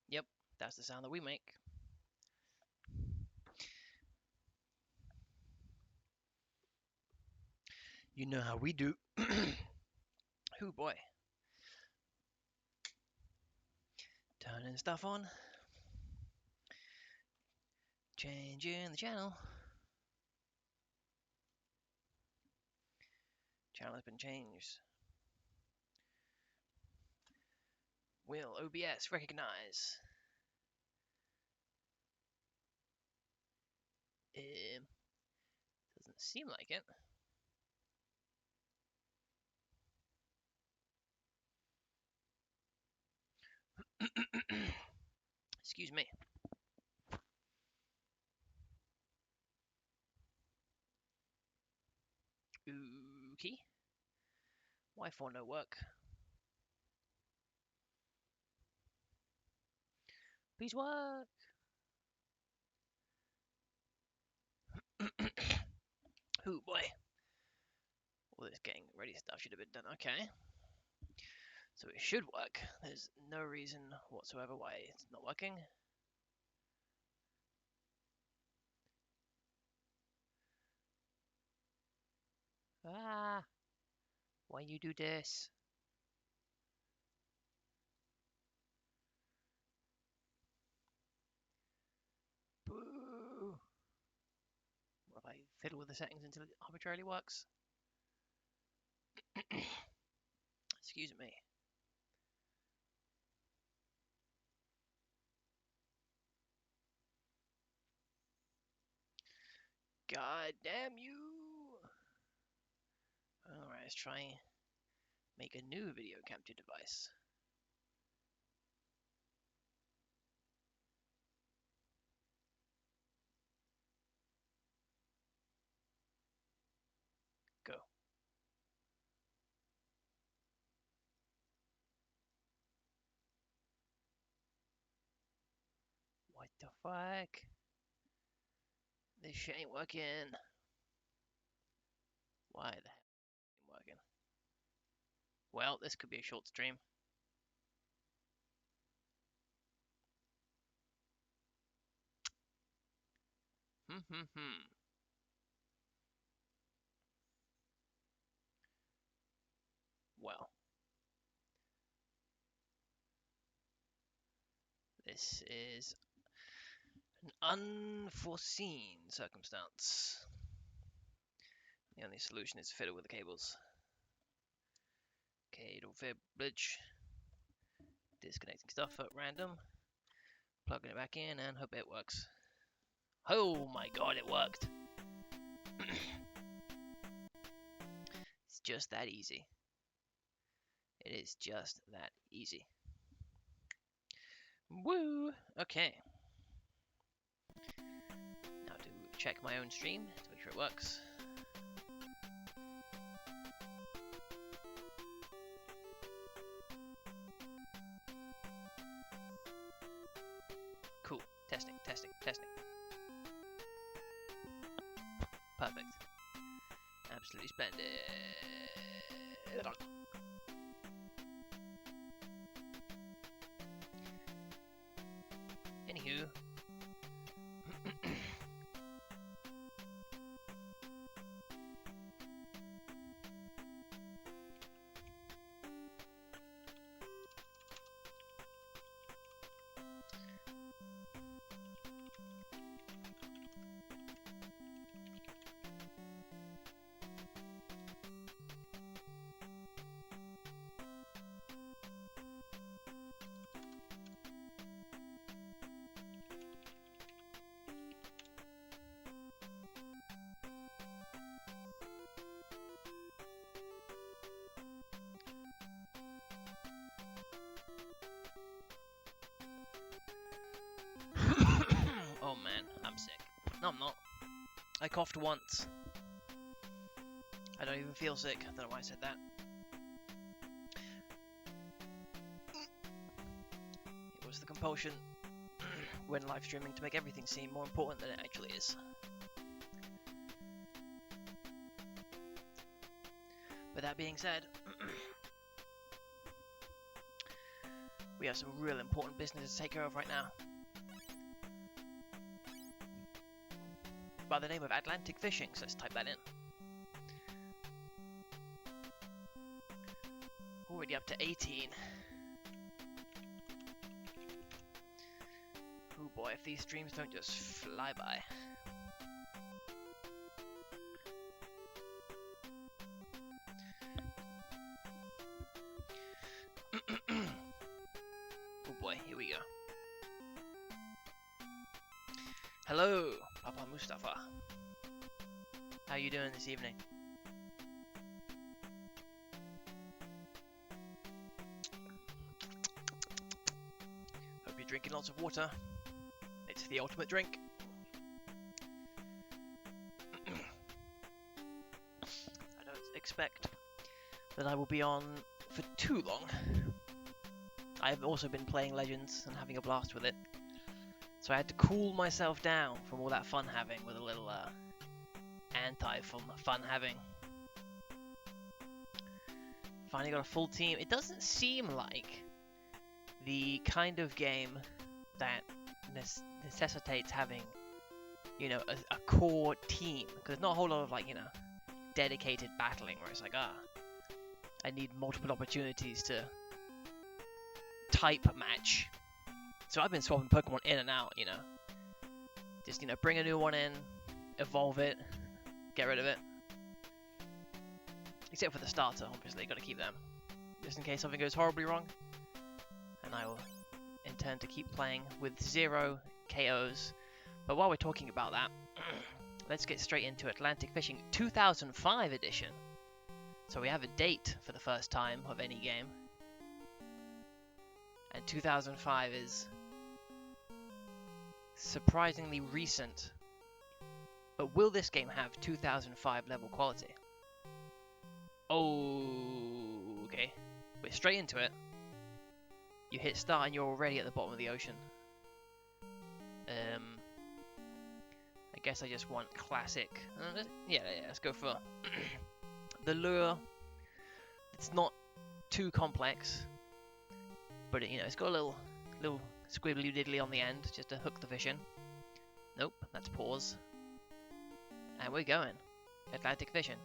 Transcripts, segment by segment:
Yep, that's the sound that we make. You know how we do. Oh boy. Turning stuff on. Changing the channel. Channel has been changed. Will OBS recognize? Doesn't seem like it. Excuse me. Okay. Wi-Fi no work. Please work. Oh boy. All this getting ready stuff should have been done. Okay. So it should work. There's no reason whatsoever why it's not working. Ah. Why you do this? Boo. What if I fiddle with the settings until it arbitrarily works? Excuse me. God damn you! Alright, let's try make a new video capture device. Go. What the fuck? This shit ain't working. Why the hell ain't working? Well, this could be a short stream. Well. This is an unforeseen circumstance. The only solution is to fiddle with the cables. Cable bridge. Disconnecting stuff at random. Plugging it back in and hope it works. Oh my god, it worked! It's just that easy. It is just that easy. Woo! Okay. Now to check my own stream to make sure it works. Cool. Testing, testing, testing. Perfect. Absolutely splendid. Anywho. Oh man, I'm sick. No, I'm not. I coughed once. I don't even feel sick. I don't know why I said that. It was the compulsion when live streaming to make everything seem more important than it actually is. But that being said, We have some real important business to take care of right now. By the name of Atlantic Fishing, so let's type that in. Already up to 18. Oh boy, if these streams don't just fly by. Oh boy, here we go. Hello, Papa Mustafa. How you doing this evening? Hope you're drinking lots of water. It's the ultimate drink. I don't expect that I will be on for too long. I've also been playing Legends and having a blast with it. So I had to cool myself down from all that fun having with a little anti-fun having. Finally got a full team. It doesn't seem like the kind of game that necessitates having, you know, a core team. Because there's not a whole lot of, like, you know, dedicated battling where it's like, I need multiple opportunities to type match. So I've been swapping Pokemon in and out, you know. Just, you know, bring a new one in, evolve it, get rid of it. Except for the starter, obviously, gotta keep them. Just in case something goes horribly wrong. And I will intend to keep playing with 0 KOs. But while we're talking about that, let's get straight into Atlantic Fishing 2005 edition. So we have a date for the first time of any game. And 2005 is surprisingly recent. But will this game have 2005 level quality? Oh, okay. We're straight into it. You hit start and you're already at the bottom of the ocean. I guess I just want classic. Yeah, let's go for the lure. It's not too complex, but it, you know, it's got a little squibbly diddly on the end just to hook the fish in. Nope, that's pause. And we're going. Atlantic fishing.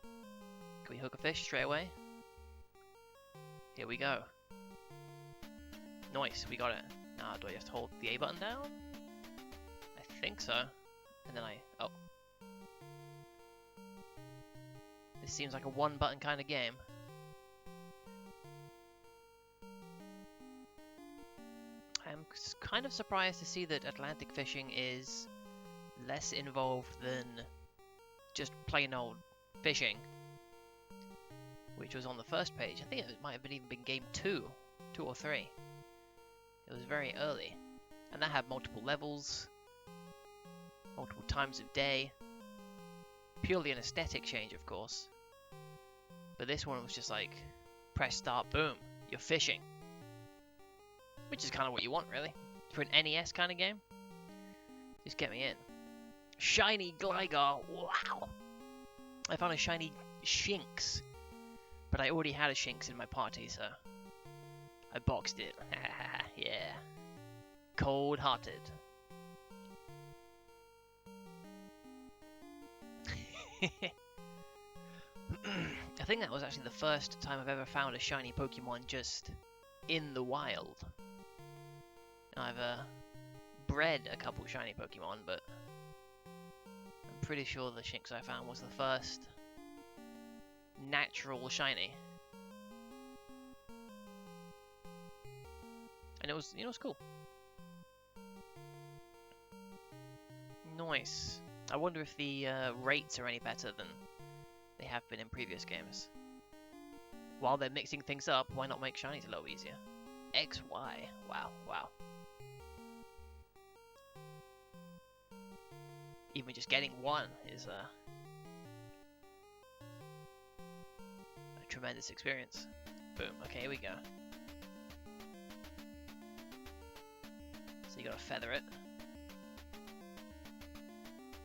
Can we hook a fish straight away? Here we go. Nice, we got it. Now, do I just hold the A button down? I think so. And then oh. This seems like a one button kind of game. I'm kind of surprised to see that Atlantic fishing is less involved than just plain old fishing, which was on the first page. I think it might have even been game 2 or 3. It was very early, and that had multiple levels, multiple times of day, purely an aesthetic change, of course. But this one was just like, press start, boom, you're fishing. Which is kind of what you want, really. For an NES kind of game. Just get me in. Shiny Gligar, wow! I found a shiny Shinx. But I already had a Shinx in my party, so I boxed it. Yeah. Cold-hearted. I think that was actually the first time I've ever found a shiny Pokemon just in the wild. I've bred a couple shiny Pokemon, but I'm pretty sure the Shinx I found was the first natural shiny. And it was, you know, it's cool. Nice. I wonder if the rates are any better than they have been in previous games. While they're mixing things up, why not make shinies a little easier? XY. Wow, wow. Even just getting one is a tremendous experience. Boom. Okay, here we go. So you gotta feather it,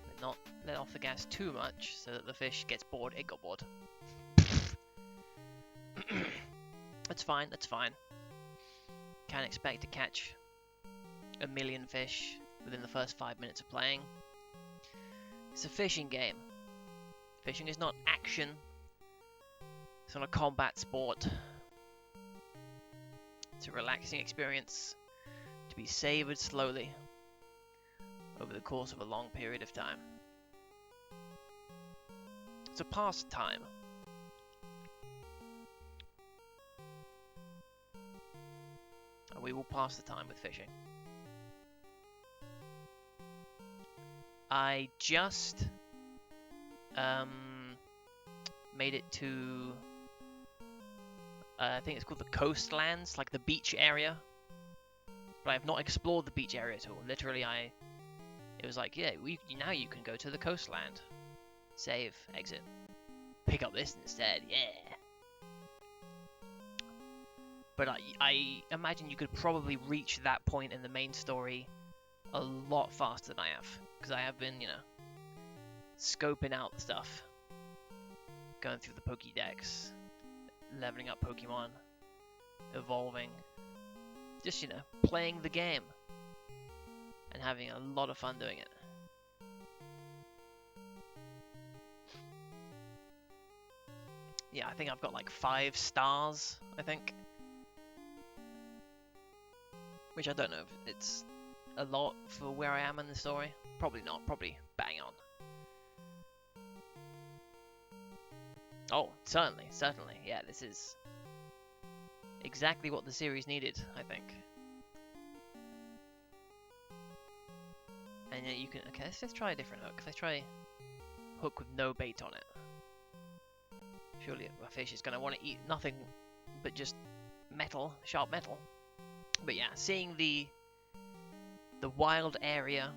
but not let off the gas too much so that the fish gets bored. It got bored. That's fine, that's fine. can expect to catch a million fish within the first 5 minutes of playing. It's a fishing game. Fishing is not action. It's not a combat sport. It's a relaxing experience to be savoured slowly over the course of a long period of time. It's a pastime. And we will pass the time with fishing. I just made it to I think it's called the coastlands, like the beach area. But I have not explored the beach area at all. Literally, it was like, yeah, now you can go to the coastland. Save, exit. Pick up this instead, yeah. But I imagine you could probably reach that point in the main story a lot faster than I have. Because I have been, you know, scoping out stuff. Going through the Pokédex. Leveling up Pokemon. Evolving. Just, you know, playing the game. And having a lot of fun doing it. Yeah, I think I've got like 5 stars, I think. Which I don't know if it's a lot for where I am in the story. Probably not, probably bang on. Oh, certainly, certainly. Yeah, this is exactly what the series needed, I think. And yeah, you can... Okay, let's try a different hook. Let's try hook with no bait on it. Surely a fish is going to want to eat nothing but just metal, sharp metal. But yeah, seeing the wild area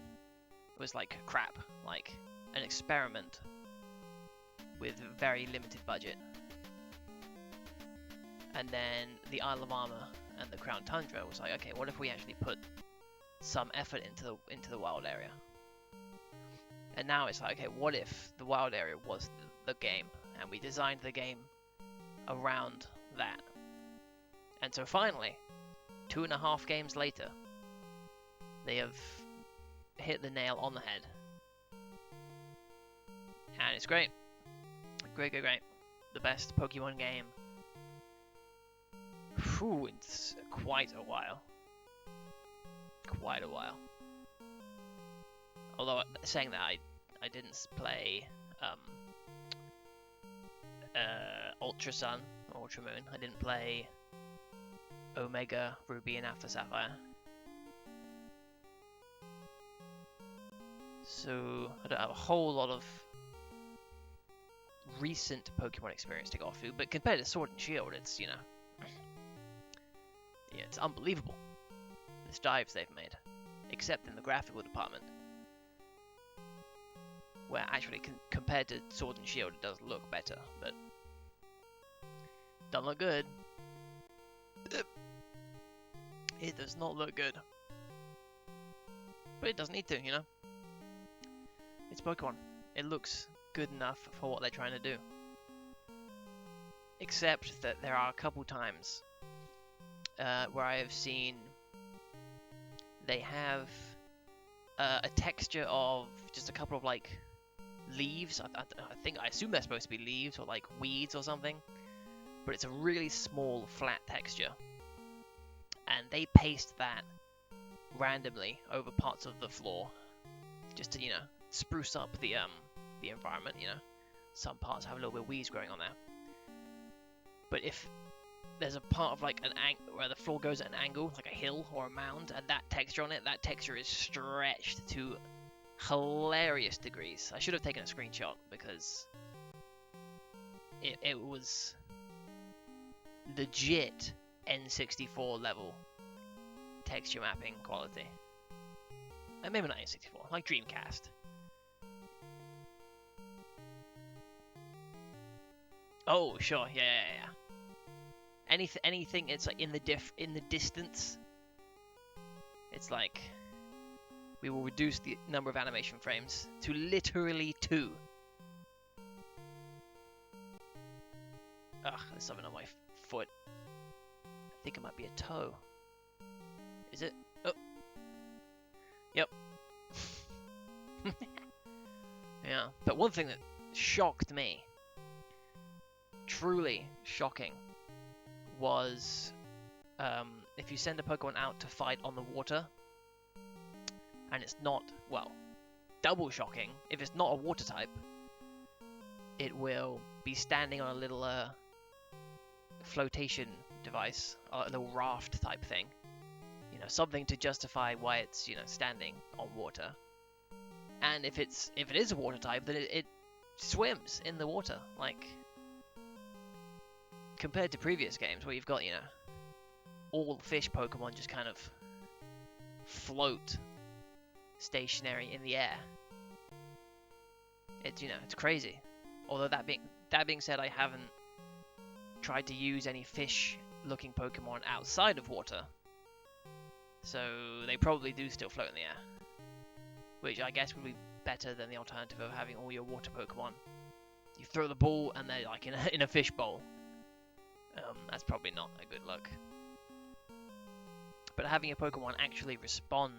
was like crap, like an experiment with a very limited budget. And then the Isle of Armor and the Crown Tundra was like, okay, what if we actually put some effort into the wild area? And now it's like, okay, what if the wild area was the game, and we designed the game around that? And so finally, 2.5 games later, they have hit the nail on the head. And it's great. Great, great, great. The best Pokemon game. Whew, it's quite a while. Quite a while. Although, saying that, I didn't play Ultra Sun or Ultra Moon. I didn't play Omega Ruby and Alpha Sapphire. So I don't have a whole lot of recent Pokemon experience to go through, but compared to Sword and Shield, it's, you know, yeah, it's unbelievable, the strides they've made, except in the graphical department, where actually compared to Sword and Shield it does look better, but doesn't look good. It does not look good, but it doesn't need to, you know. It's Pokemon. It looks good enough for what they're trying to do. Except that there are a couple times where I have seen they have a texture of just a couple of like leaves. I assume they're supposed to be leaves or like weeds or something, but it's a really small flat texture, and they paste that randomly over parts of the floor just to, you know, spruce up the environment. You know, some parts have a little bit of weeds growing on there. But if there's a part of like an where the floor goes at an angle, like a hill or a mound, and that texture on it, that texture is stretched to hilarious degrees. I should have taken a screenshot because it was legit N64 level texture mapping quality. And maybe not N64, like Dreamcast. Oh, sure, yeah. Anything it's like in the distance, it's like we will reduce the number of animation frames to literally 2. Ugh, there's something on my foot. I think it might be a toe. Is it? Oh. Yep. Yeah. But one thing that shocked me, truly shocking, was if you send a Pokemon out to fight on the water, and it's not, well, double shocking, if it's not a water type, it will be standing on a little flotation device, a little raft type thing. You know, something to justify why it's, you know, standing on water. And if it is a water type, then it swims in the water. Like, compared to previous games where you've got, you know, all fish Pokemon just kind of float stationary in the air. It's, you know, it's crazy. Although that being said, I haven't tried to use any fish-looking Pokemon outside of water, so they probably do still float in the air, which I guess would be better than the alternative of having all your water Pokemon. You throw the ball and they're like in a fish bowl. That's probably not a good look. But having a Pokemon actually respond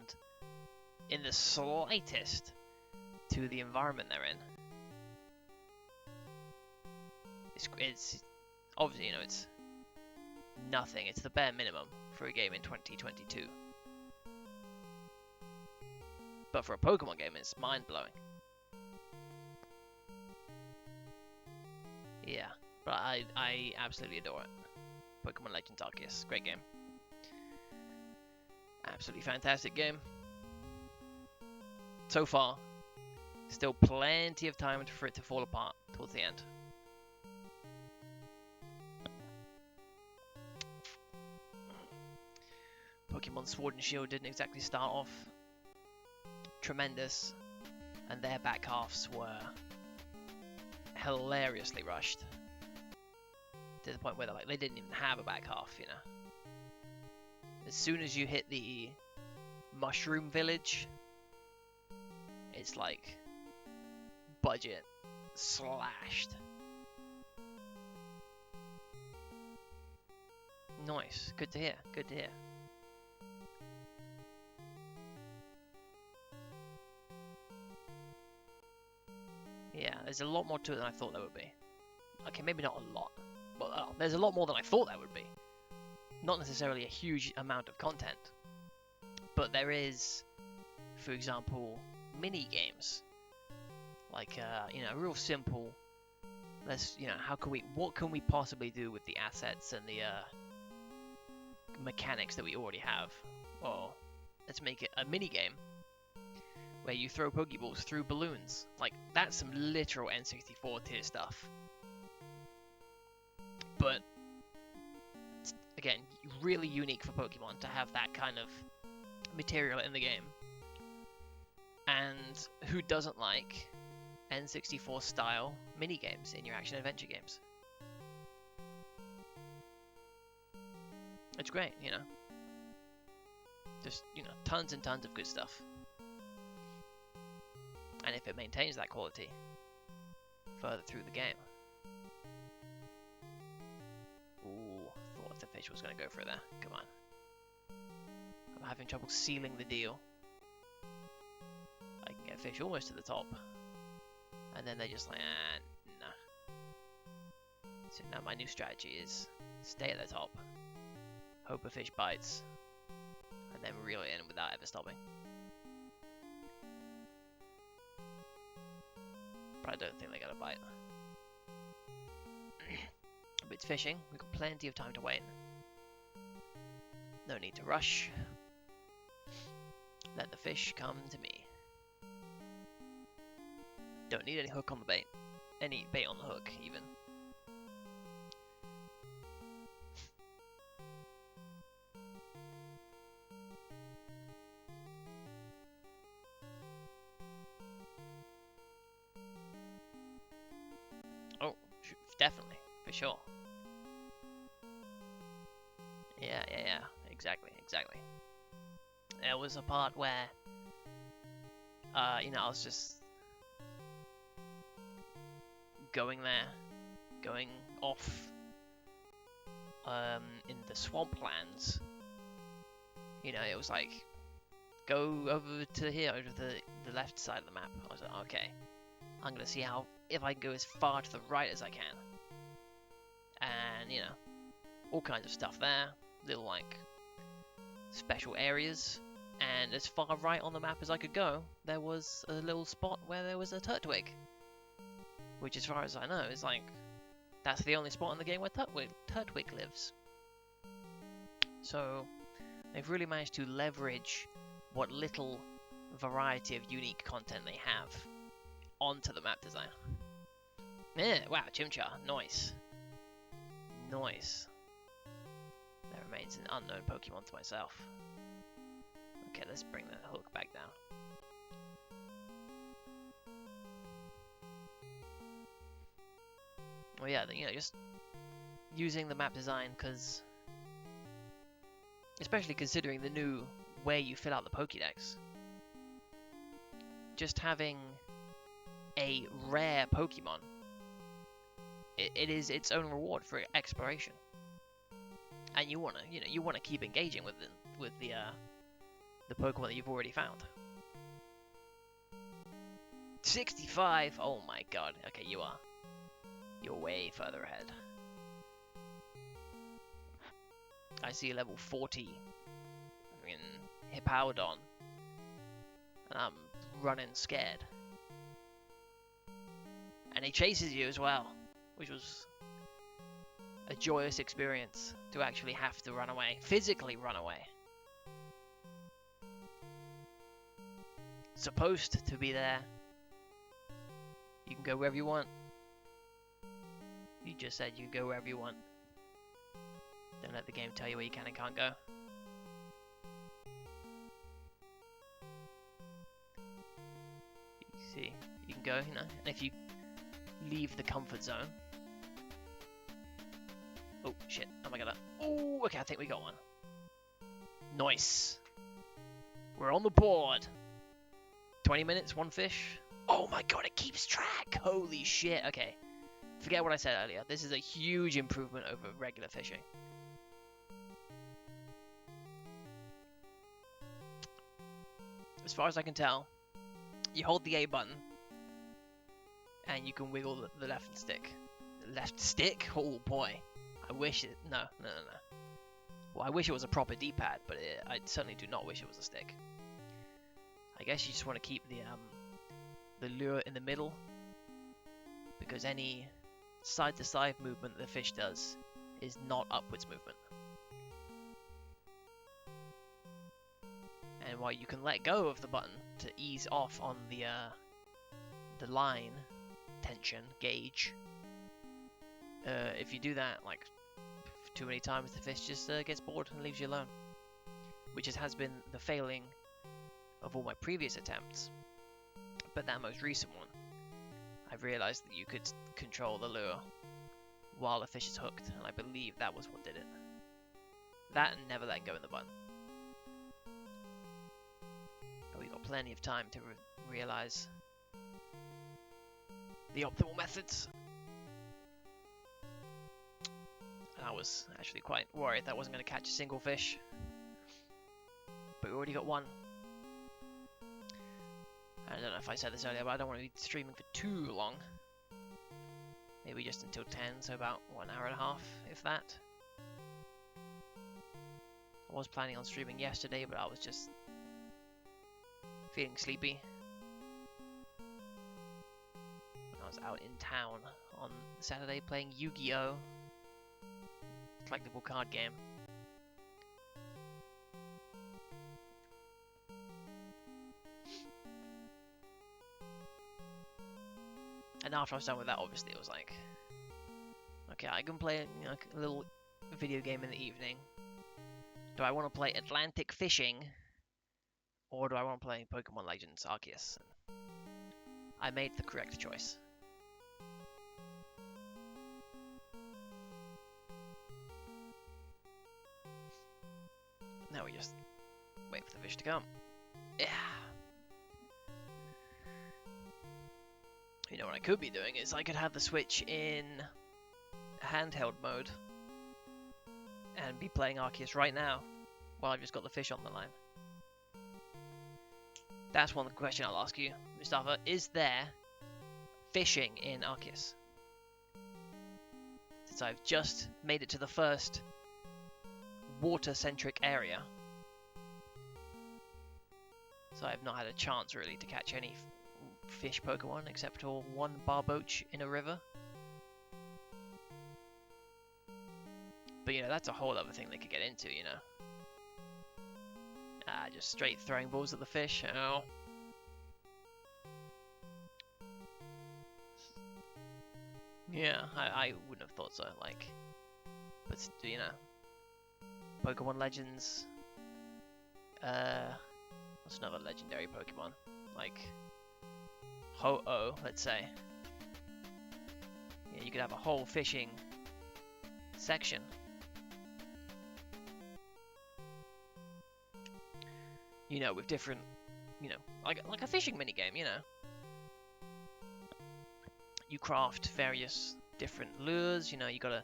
in the slightest to the environment they're in, it's obviously, you know, it's nothing. It's the bare minimum for a game in 2022. But for a Pokemon game, it's mind-blowing. Yeah, but I absolutely adore it. Pokemon Legends Arceus, great game. Absolutely fantastic game. So far, still plenty of time for it to fall apart towards the end. Pokemon Sword and Shield didn't exactly start off tremendous, and their back halves were hilariously rushed to the point where they didn't even have a back half, you know. As soon as you hit the Mushroom Village, it's like budget slashed. Nice, good to hear, good to hear. Yeah, there's a lot more to it than I thought there would be. Okay, maybe not a lot. Well, there's a lot more than I thought there would be. Not necessarily a huge amount of content. But there is, for example, mini games. Like, you know, real simple. You know, what can we possibly do with the assets and the mechanics that we already have? Well, let's make it a mini game where you throw Pokeballs through balloons. Like, that's some literal N64 tier stuff. But, again, really unique for Pokemon to have that kind of material in the game. And who doesn't like N64 style minigames in your action-adventure games? It's great, you know. Just, you know, tons and tons of good stuff. And if it maintains that quality further through the game. Ooh, thought the fish was going to go for it there. Come on. I'm having trouble sealing the deal. I can get fish almost to the top. And then they're just like, nah. So now my new strategy is stay at the top. Hope a fish bites. And then reel it in without ever stopping. But I don't think they're going to bite. But it's fishing. We've got plenty of time to wait. No need to rush. Let the fish come to me. Don't need any hook on the bait. Any bait on the hook, even. Oh, definitely. For sure. Yeah. Exactly. There was a part where, you know, I was just going off, in the swamplands, You know, it was like, go over to here, over the left side of the map. I was like, okay, I'm gonna see if I can go as far to the right as I can. And, you know, all kinds of stuff there, little like special areas. And as far right on the map as I could go, there was a little spot where there was a Turtwig. Which, as far as I know, is like, that's the only spot in the game where Turtwig lives. So, they've really managed to leverage what little variety of unique content they have onto the map design. Yeah, wow, Chimchar, nice. Nice. There remains an unknown Pokemon to myself. Okay, let's bring the hook back down. Well, yeah, you know, just using the map design, because especially considering the new way you fill out the Pokédex, just having a rare Pokemon, it is its own reward for exploration, and you wanna keep engaging with the Pokemon that you've already found. 65. Oh my god. Okay, you're way further ahead. I see level 40 in Hippowdon, and I'm running scared. And he chases you as well, which was a joyous experience to actually have to run away, physically run away. Supposed to be there. You can go wherever you want. You just said you can go wherever you want. Don't let the game tell you where you can and can't go. You see, you can go, you know, and if you leave the comfort zone. Oh, shit. Oh my god. Oh, okay, I think we got one. Nice. We're on the board. 20 minutes, one fish. Oh my god, it keeps track. Holy shit. Okay. Forget what I said earlier. This is a huge improvement over regular fishing. As far as I can tell, you hold the A button and you can wiggle the left stick. Left stick? Oh boy. I wish it... No. Well, I wish it was a proper D-pad, but I certainly do not wish it was a stick. I guess you just want to keep the lure in the middle, because any side-to-side movement the fish does is not upwards movement. And while you can let go of the button to ease off on the line tension gauge, if you do that like too many times, the fish just gets bored and leaves you alone, which has been the failing of all my previous attempts. But that most recent one, I've realized that you could control the lure while the fish is hooked, and I believe that was what did it. That and never letting go in the button. But we've got plenty of time to realize the optimal methods. And I was actually quite worried that I wasn't going to catch a single fish. But we already got one. I don't know if I said this earlier, but I don't want to be streaming for too long. Maybe just until 10, so about 1 hour and a half, if that. I was planning on streaming yesterday, but I was just feeling sleepy. I was out in town on Saturday playing Yu-Gi-Oh! Collectible card game. And after I was done with that, obviously, it was like, okay, I can play a little video game in the evening. Do I want to play Atlantic Fishing, or do I want to play Pokemon Legends Arceus? And I made the correct choice. Now we just wait for the fish to come. Yeah. You know what I could be doing is I could have the Switch in handheld mode and be playing Arceus right now Well, I've just got the fish on the line. That's one question I'll ask you, Mustafa. Is there fishing in Arceus? Since I've just made it to the first water-centric area. So I've not had a chance really to catch any fish Pokemon except for one Barboach in a river. But you know, that's a whole other thing they could get into, you know. Just straight throwing balls at the fish. Oh. Yeah, I wouldn't have thought so, like. But, you know. Pokemon Legends. What's another legendary Pokemon? Like Ho-Oh, let's say. Yeah, you could have a whole fishing section. You know, with different, you know, like a fishing minigame, you know. You craft various different lures, you know, you gotta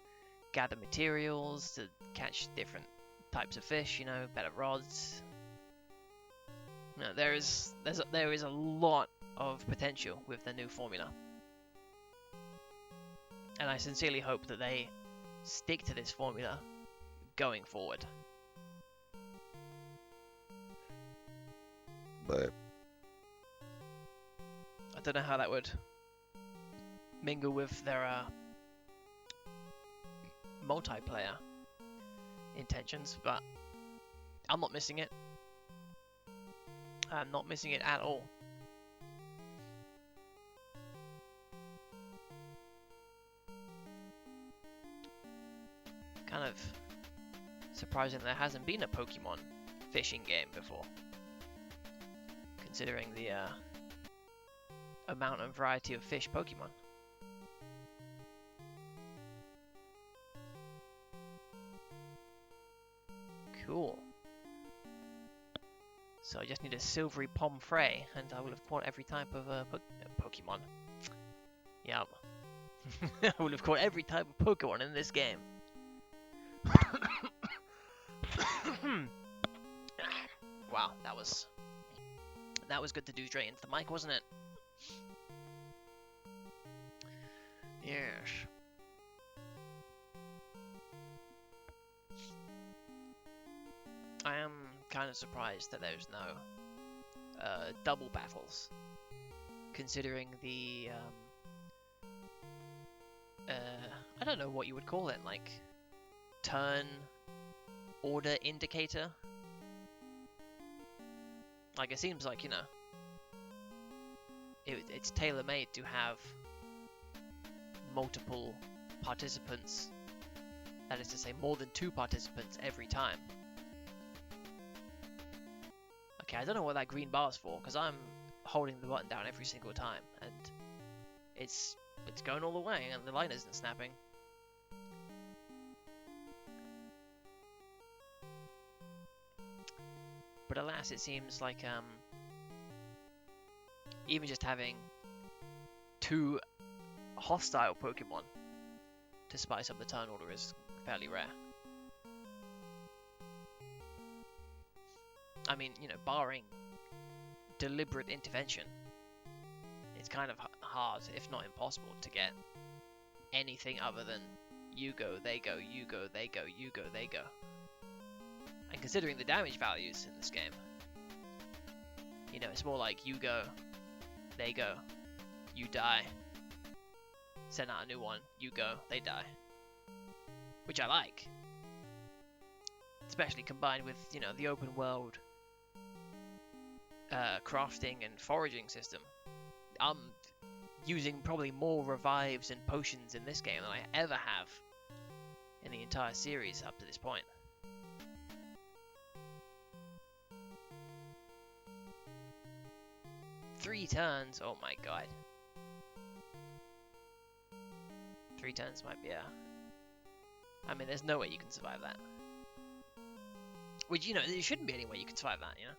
gather materials to catch different types of fish, you know, better rods. No, there is a lot of potential with the new formula, and I sincerely hope that they stick to this formula going forward. But I don't know how that would mingle with their multiplayer intentions, but I'm not missing it. I'm not missing it at all. Kind of surprising there hasn't been a Pokemon fishing game before, considering the amount and variety of fish Pokemon. Cool. So I just need a silvery Pomfrey, and I will have caught every type of Pokemon. Yup. I will have caught every type of Pokemon in this game. Wow, that was good to do straight into the mic, wasn't it? Yes. I am kind of surprised that there's no double battles, considering the I don't know what you would call it, like turn order indicator. Like, it seems like, you know, it's tailor-made to have multiple participants, that is to say more than 2 participants every time. Okay, I don't know what that green bar's for, because I'm holding the button down every single time, and it's going all the way, and the line isn't snapping. But alas, it seems like even just having 2 hostile Pokemon to spice up the turn order is fairly rare. I mean, you know, barring deliberate intervention, it's kind of hard, if not impossible, to get anything other than you go, they go, you go, they go, you go, they go. And considering the damage values in this game, you know, it's more like you go, they go, you die, send out a new one, you go, they die. Which I like. Especially combined with, you know, the open world crafting and foraging system. I'm using probably more revives and potions in this game than I ever have in the entire series up to this point. Three turns, oh my god. 3 turns might be I mean, there's no way you can survive that. Which, you know, there shouldn't be any way you can survive that, you know?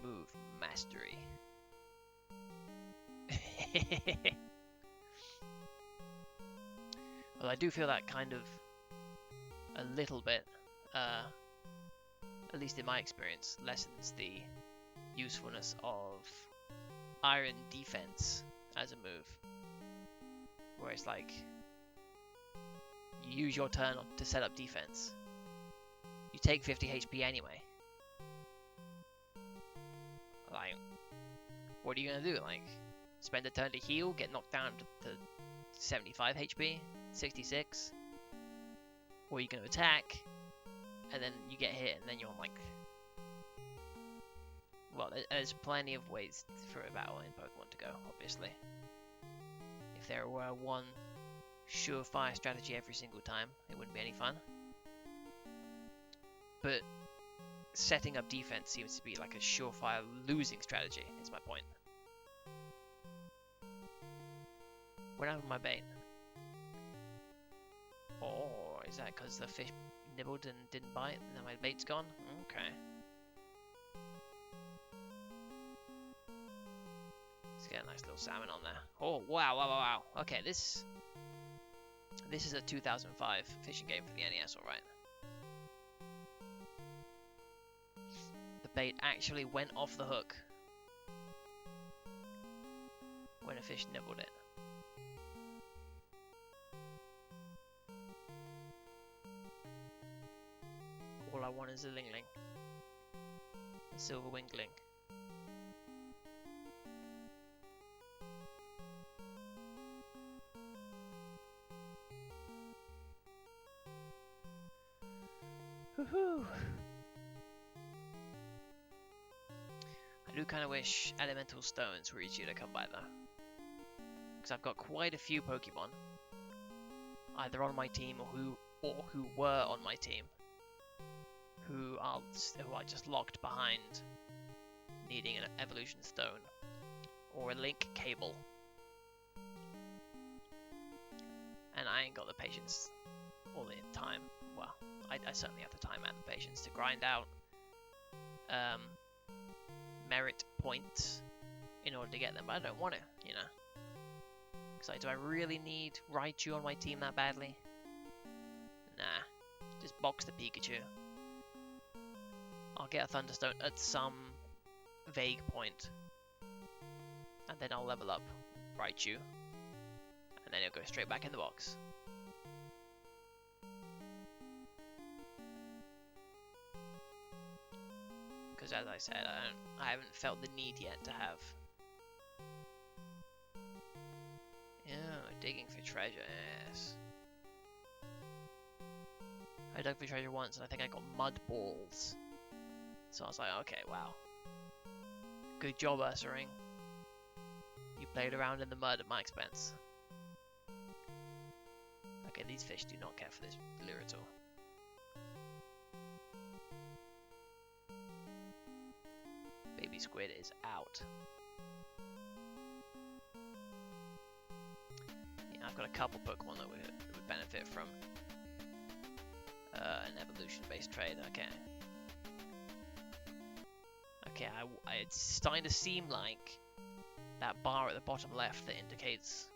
Move mastery. Well, I do feel that kind of a little bit, at least in my experience, lessens the usefulness of iron defense as a move. Where it's like, you use your turn to set up defense. You take 50 HP anyway. Like, what are you gonna do? Like, spend a turn to heal, get knocked down to 75 HP, 66? Or are you gonna attack, and then you get hit, and then you're like... Well, there's plenty of ways for a battle in Pokemon to go, obviously. If there were one surefire strategy every single time, it wouldn't be any fun. But setting up defense seems to be like a surefire losing strategy, is my point. What happened with my bait? Oh, is that because the fish nibbled and didn't bite, and then my bait's gone? Okay. Let's get a nice little salmon on there. Oh, wow, wow, wow, wow. Okay, this is a 2005 fishing game for the NES, alright. The bait actually went off the hook when a fish nibbled it. All I want is a lingling. A silver wingling. Woohoo! I do kind of wish elemental stones were easier to come by though. Because I've got quite a few Pokemon, either on my team or who were on my team, who are just locked behind needing an evolution stone or a link cable. And I ain't got the patience or the time. Well, I certainly have the time and the patience to grind out merit points in order to get them, but I don't want to, you know. Because like, do I really need Raichu on my team that badly? Nah, just box the Pikachu. I'll get a Thunderstone at some vague point, and then I'll level up Raichu, and then it'll go straight back in the box. Because as I said, I haven't felt the need yet to have. Yeah, digging for treasure, yes. I dug for treasure once and I think I got mud balls. So I was like, okay, wow. Good job, Ursaring. You played around in the mud at my expense. Okay, these fish do not care for this lure at all. Baby squid is out. Yeah, I've got a couple Pokemon that would benefit from an evolution-based trade. Okay. Okay, it's starting to seem like that bar at the bottom left that indicates,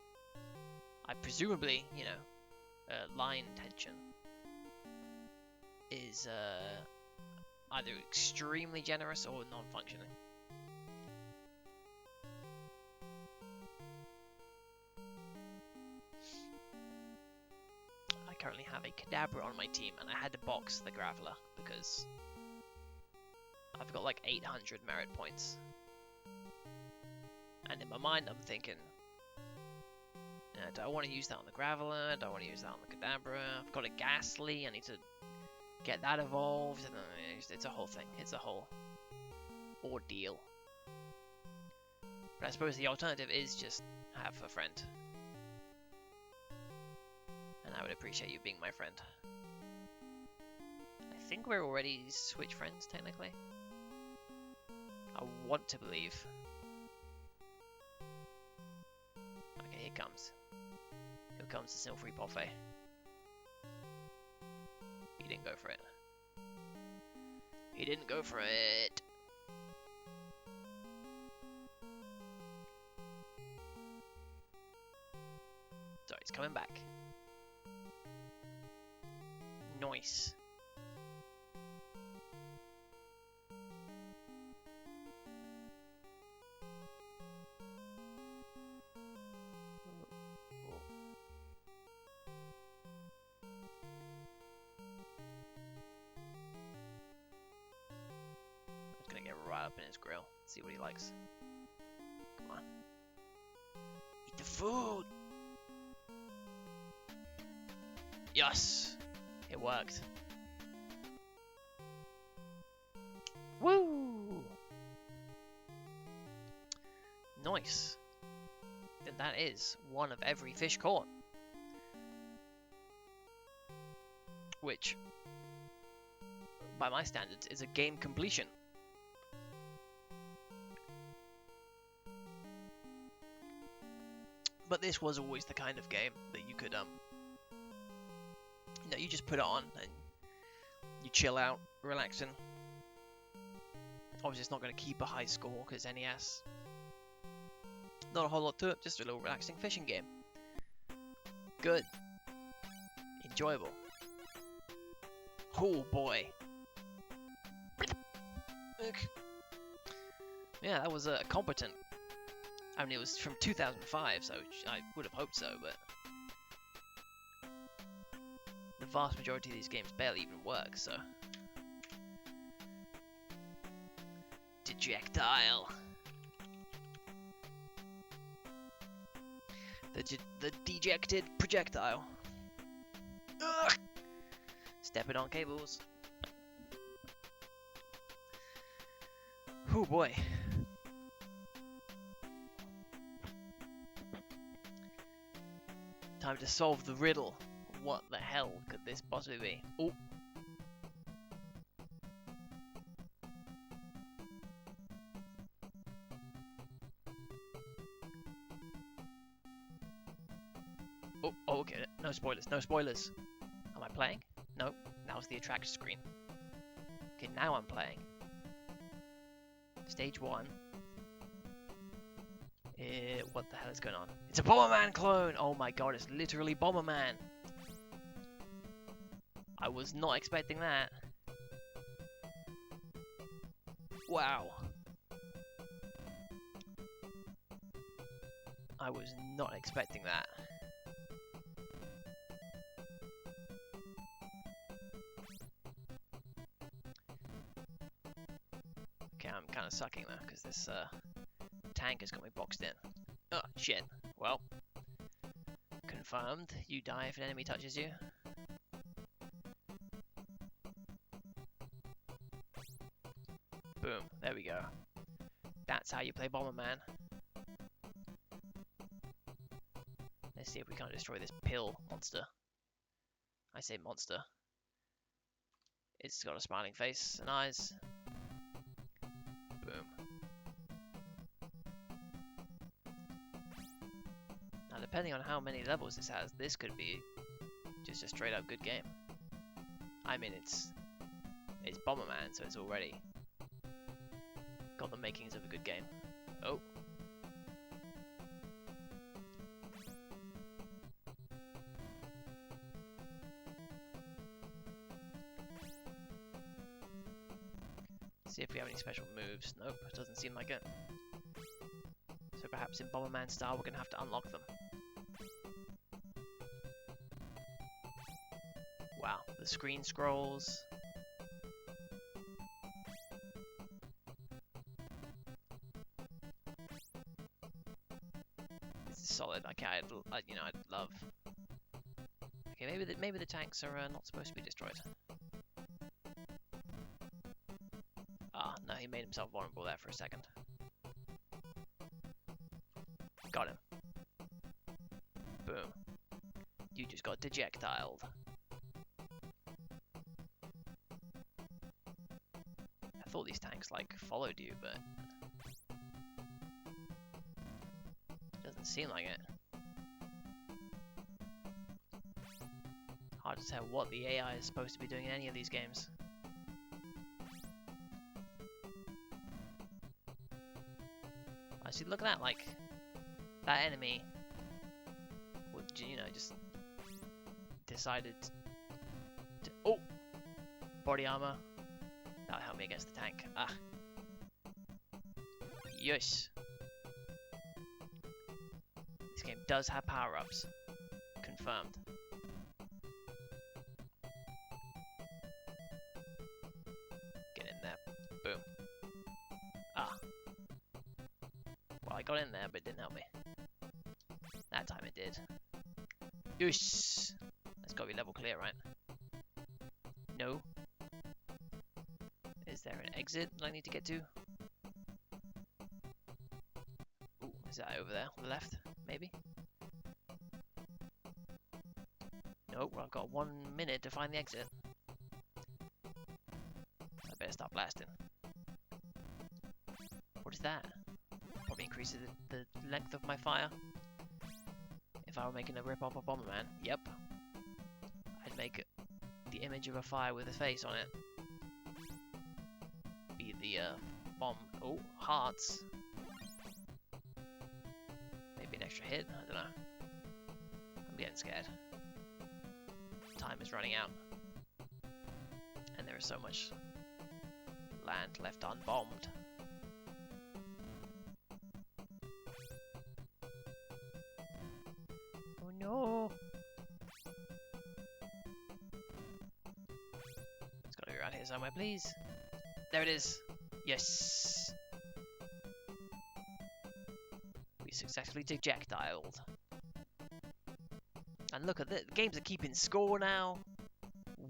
presumably, you know, line tension is either extremely generous or non-functioning. I currently have a Kadabra on my team, and I had to box the Graveler because I've got like 800 merit points. And in my mind, I'm thinking, do I want to use that on the Graveler? Do I want to use that on the Kadabra? I've got a Ghastly, I need to get that evolved, and it's a whole thing. It's a whole ordeal. But I suppose the alternative is just have a friend. And I would appreciate you being my friend. I think we're already Switch friends, technically. I want to believe. Okay, here comes. Here comes the Silvery Buffet. He didn't go for it. He didn't go for it. So he's coming back. Nice. I'm gonna get right up in his grill, see what he likes. Come on. Eat the food! Yes! It worked. Woo! Nice. Then that is one of every fish caught. Which, by my standards, is a game completion. But this was always the kind of game that you could, you know, you just put it on and you chill out, relaxing. Obviously, it's not going to keep a high score because NES. Not a whole lot to it, just a little relaxing fishing game. Good. Enjoyable. Oh boy. Yeah, that was competent. I mean, it was from 2005, so I would have hoped so, but the vast majority of these games barely even work, so. Dejectile. The dejected projectile. Ugh! Stepping on cables. Oh boy. Time to solve the riddle. What the hell could this possibly be? Oh. Oh, okay. No spoilers. No spoilers. Am I playing? No. Now's the attract screen. Okay, now I'm playing. Stage 1. What the hell is going on? It's a Bomberman clone! Oh my god, it's literally Bomberman! I was not expecting that. Wow. I was not expecting that. Okay, I'm kind of sucking though, because this tank has got me boxed in. Oh, shit. Well. Confirmed. You die if an enemy touches you. Boom. There we go. That's how you play Bomberman. Let's see if we can't destroy this pill monster. I say monster. It's got a smiling face and eyes. Boom. Now, depending on how many levels this has, this could be just a straight up good game. I mean, it's Bomberman, so it's already got the makings of a good game. Oh. See if we have any special moves. Nope, doesn't seem like it. So perhaps in Bomberman style we're going to have to unlock them. Wow, the screen scrolls. This is solid. Okay, I'd love. Okay, maybe the tanks are not supposed to be destroyed. Ah, no, he made himself vulnerable there for a second. Got him. Boom. You just got dejectiled. I thought these tanks, like, followed you, but doesn't seem like it. Hard to tell what the AI is supposed to be doing in any of these games. I see, look at that, like, that enemy would, you know, just decided to, oh, body armor. That'll help me against the tank. Ah. Yes. This game does have power-ups. Confirmed. Get in there. Boom. Ah. Well, I got in there, but it didn't help me. That time it did. Yes. That's gotta be level clear, right? No. Is there an exit that I need to get to? Ooh, is that over there on the left? Maybe? No, well, I've got 1 minute to find the exit. I better start blasting. What is that? Probably increases the length of my fire. If I were making a rip-off of Bomberman, yep. I'd make the image of a fire with a face on it. Be the bomb. Oh, hearts. Maybe an extra hit? I don't know. I'm getting scared. Time is running out. And there is so much land left unbombed. Oh no! It's gotta be around here somewhere, please. There it is. Yes! We successfully dejectiled. And look at this, the games are keeping score now.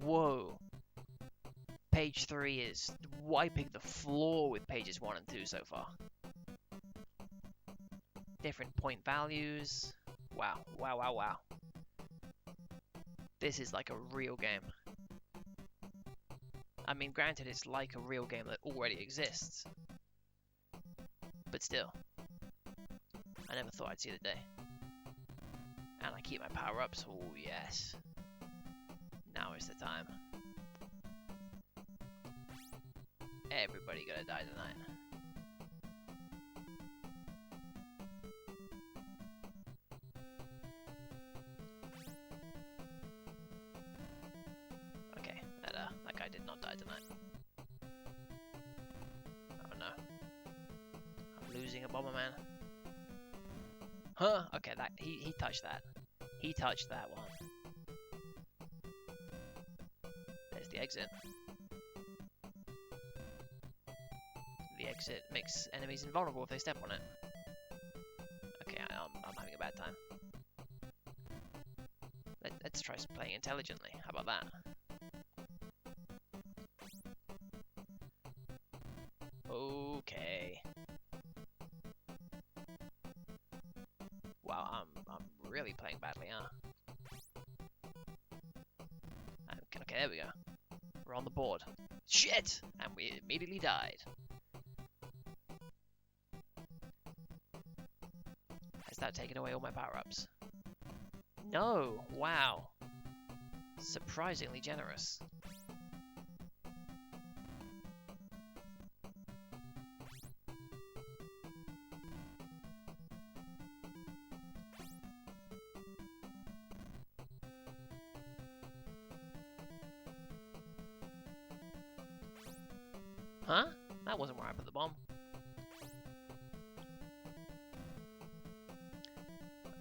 Whoa. Page 3 is wiping the floor with pages 1 and 2 so far. Different point values. Wow, wow, wow, wow. This is like a real game. I mean, granted, it's like a real game that already exists. But still. I never thought I'd see the day. And I keep my power-ups. Oh, yes. Now is the time. Everybody gonna die tonight. Okay, that guy did not die tonight. Oh no. I'm losing a Bomberman. Huh? Okay, that he touched that. He touched that one. There's the exit. The exit makes enemies invulnerable if they step on it. Okay, I'm having a bad time. Let's try playing intelligently. How about that? Okay. Wow, I'm really playing badly, huh? Okay, there we go. We're on the board. Shit! And we immediately died. Has that taken away all my power-ups? No! Wow. Surprisingly generous. Huh? That wasn't where I put the bomb.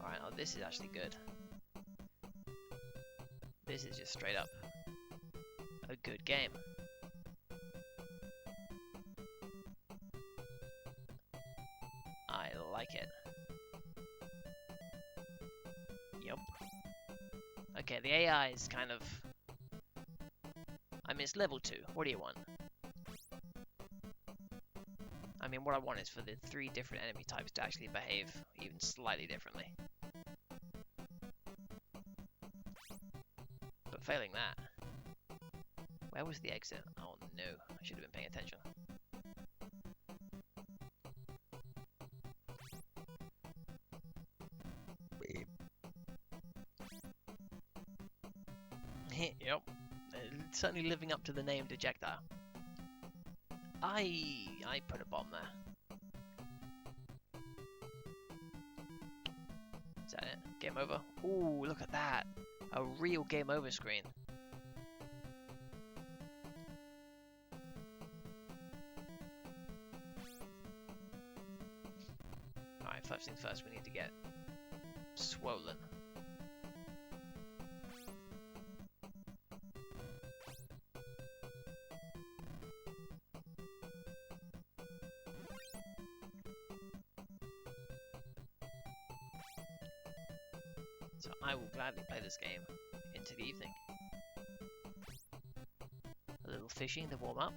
Alright, oh, this is actually good. This is just straight up a good game. I like it. Yep. Okay, the AI is kind of... I mean, it's level 2. What do you want? I mean, what I want is for the 3 different enemy types to actually behave even slightly differently. But failing that... Where was the exit? Oh no, I should have been paying attention. Yep. Certainly living up to the name Dejectile. I put a bomb there. Is that it? Game over? Ooh, look at that. A real game over screen. Right, first things first, we need to get swollen. So I will gladly play this game into the evening. A little fishing to warm up.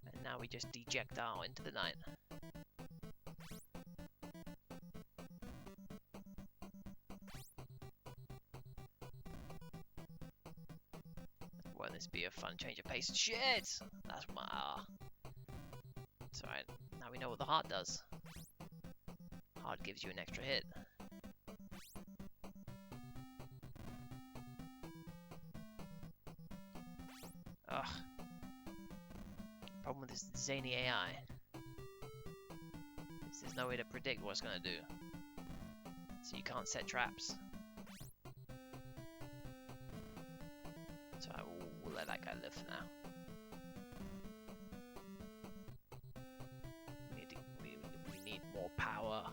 And now we just dejectile into the night. Won't this be a fun change of pace? Shit! That's my... It's alright. Now we know what the heart does. Heart gives you an extra hit. Ugh. Problem with this zany AI is there's no way to predict what it's gonna do. So you can't set traps. So I will let that guy live for now. We need more power.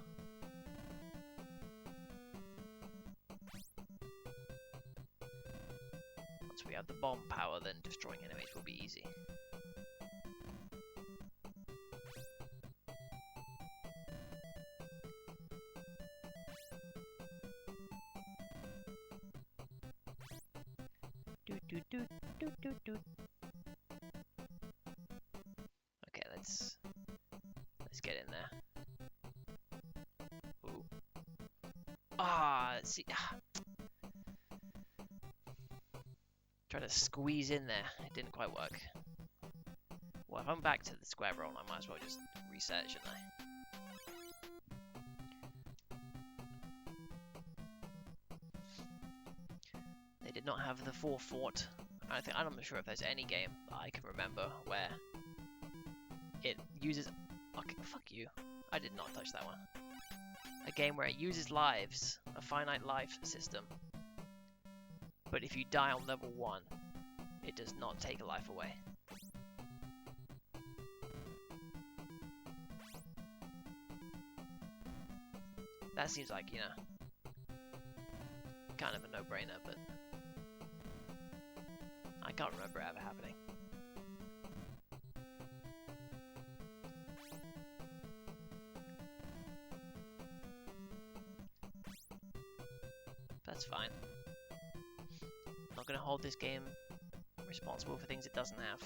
Once we have the bomb power, then destroying enemies will be easy. Okay, let's get in there. Ooh. See, try to squeeze in there. It didn't quite work. Well, if I'm back to the square roll, I might as well just reset, shouldn't I? They did not have the 4 fort. I'm not sure if there's any game that I can remember where it uses... Okay, fuck you. I did not touch that one. A game where it uses lives, a finite life system. But if you die on level 1, it does not take a life away. That seems like, you know, kind of a no-brainer, but I can't remember it ever happening. That's fine. I'm not going to hold this game responsible for things it doesn't have.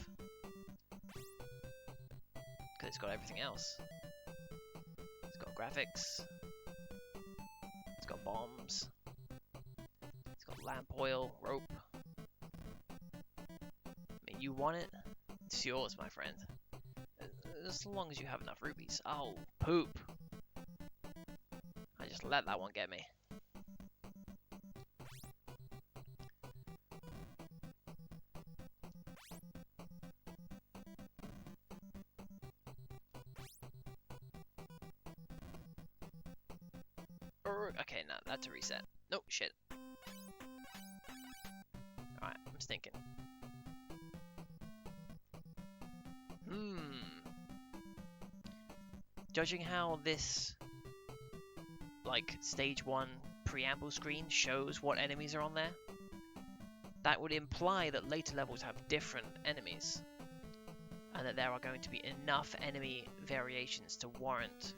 Because it's got everything else. It's got graphics. It's got bombs. It's got lamp oil, rope. I mean, you want it? It's yours, my friend. As long as you have enough rubies. Oh, poop. I just let that one get me. Okay, no, that's a reset. Nope, shit. Alright, I'm stinking. Judging how this, like, stage 1 preamble screen shows what enemies are on there, that would imply that later levels have different enemies. And that there are going to be enough enemy variations to warrant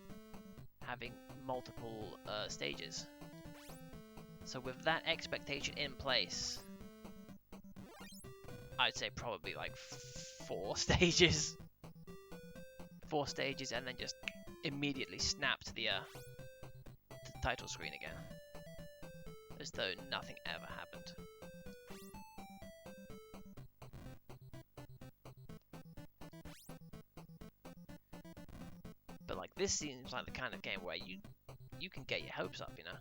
having multiple stages. So with that expectation in place, I'd say probably like 4 stages. 4 stages and then just immediately snap to the title screen again. As though nothing ever happened. But like this seems like the kind of game where you can get your hopes up, you know?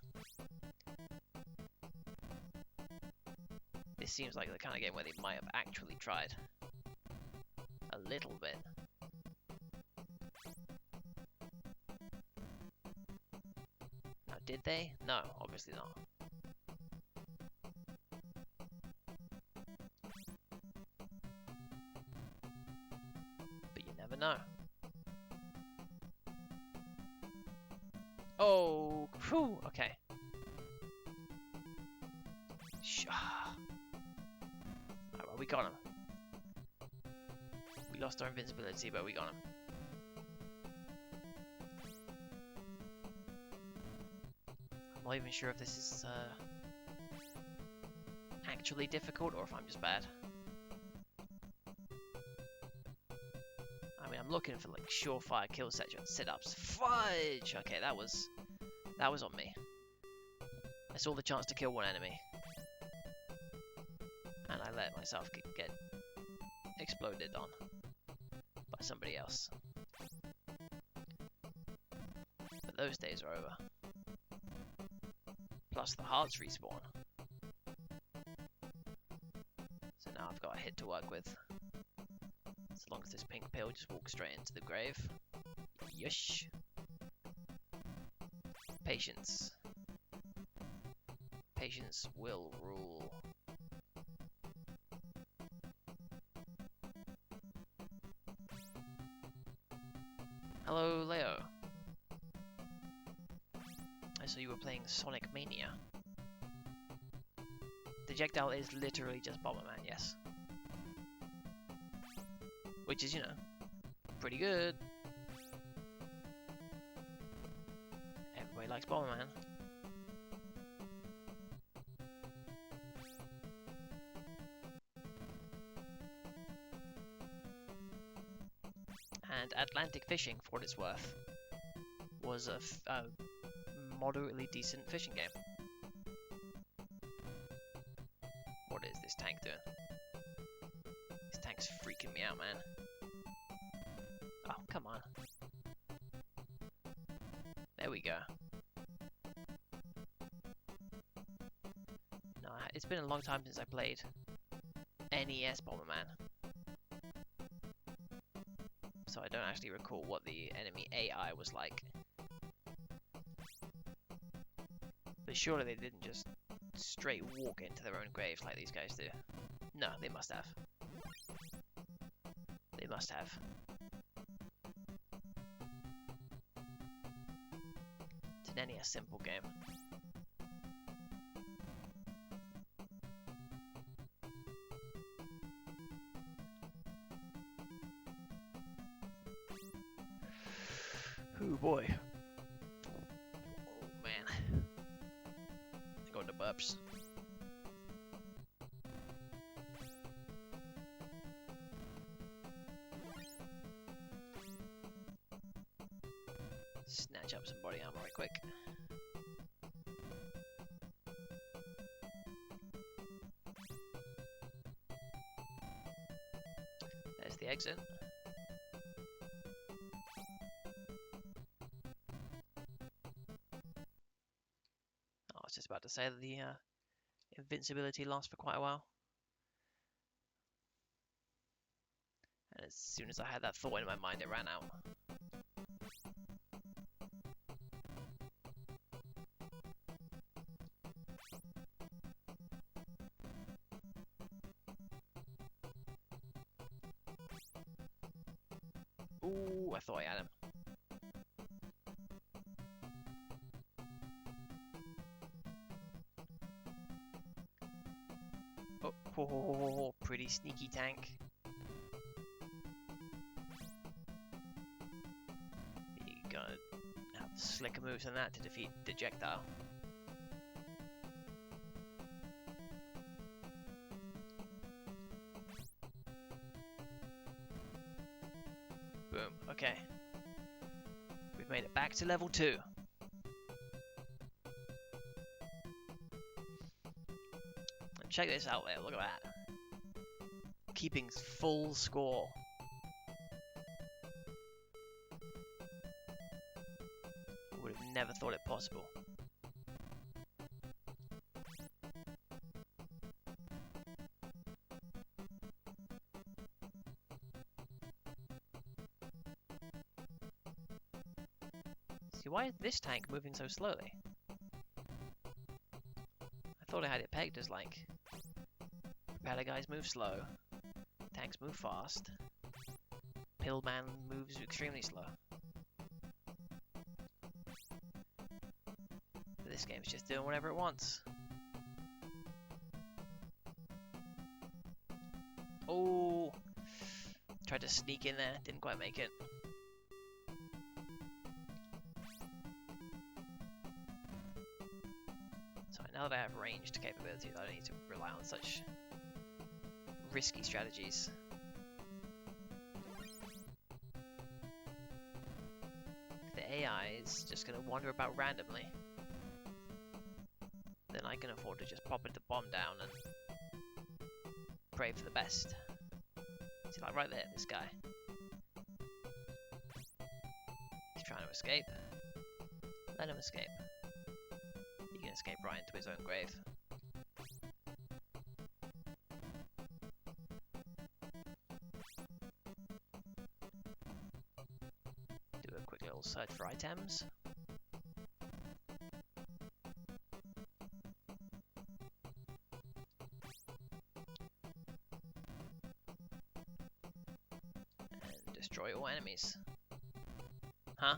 This seems like the kind of game where they might have actually tried. A little bit. Now, did they? No, obviously not. But you know. Oh, whew, okay. Alright, well, we got him. We lost our invincibility, but we got him. I'm not even sure if this is actually difficult or if I'm just bad. I mean, I'm looking for like surefire kill sit-ups. Fudge! Okay, that was on me. I saw the chance to kill one enemy, and I let myself get exploded on by somebody else. But those days are over. Plus the hearts respawn. So now I've got a hit to work with. As long as this pink pill just walks straight into the grave. Yush. Patience. Patience will rule. Hello, Leo. I saw you were playing Sonic Mania. Dejectile is literally just Bomberman, yes. Which is, you know, pretty good. Everybody likes Bomberman. And Atlantic Fishing, for what it's worth, was a moderately decent fishing game. What is this tank doing? This tank's freaking me out, man. Oh, come on. There we go. No, it's been a long time since I played NES Bomberman. So I don't actually recall what the enemy AI was like. But surely they didn't just straight walk into their own graves like these guys do. No, they must have. They must have. It's an NES simple game. Oh boy. Oh man. I got the burps. Snatch up some body armor right quick. There's the exit. I was just about to say that the invincibility lasts for quite a while. And as soon as I had that thought in my mind, it ran out. Ooh, I thought I had him. Oh, pretty sneaky tank. You gotta have slicker moves than that to defeat Dejectile. Boom, okay. We've made it back to level 2. And check this out there, look at that. Keeping full score. I would have never thought it possible. See, why is this tank moving so slowly? I thought I had it pegged as like, propeller guys move slow, tanks move fast, Pillman moves extremely slow. But this game's just doing whatever it wants. Oh! Tried to sneak in there, didn't quite make it. So now that I have ranged capabilities, I don't need to rely on such risky strategies. If the AI is just going to wander about randomly, then I can afford to just pop the bomb down and pray for the best. See, like right there, this guy. He's trying to escape. Let him escape. He can escape right into his own grave. Do a quick little search for items. And destroy all enemies. Huh?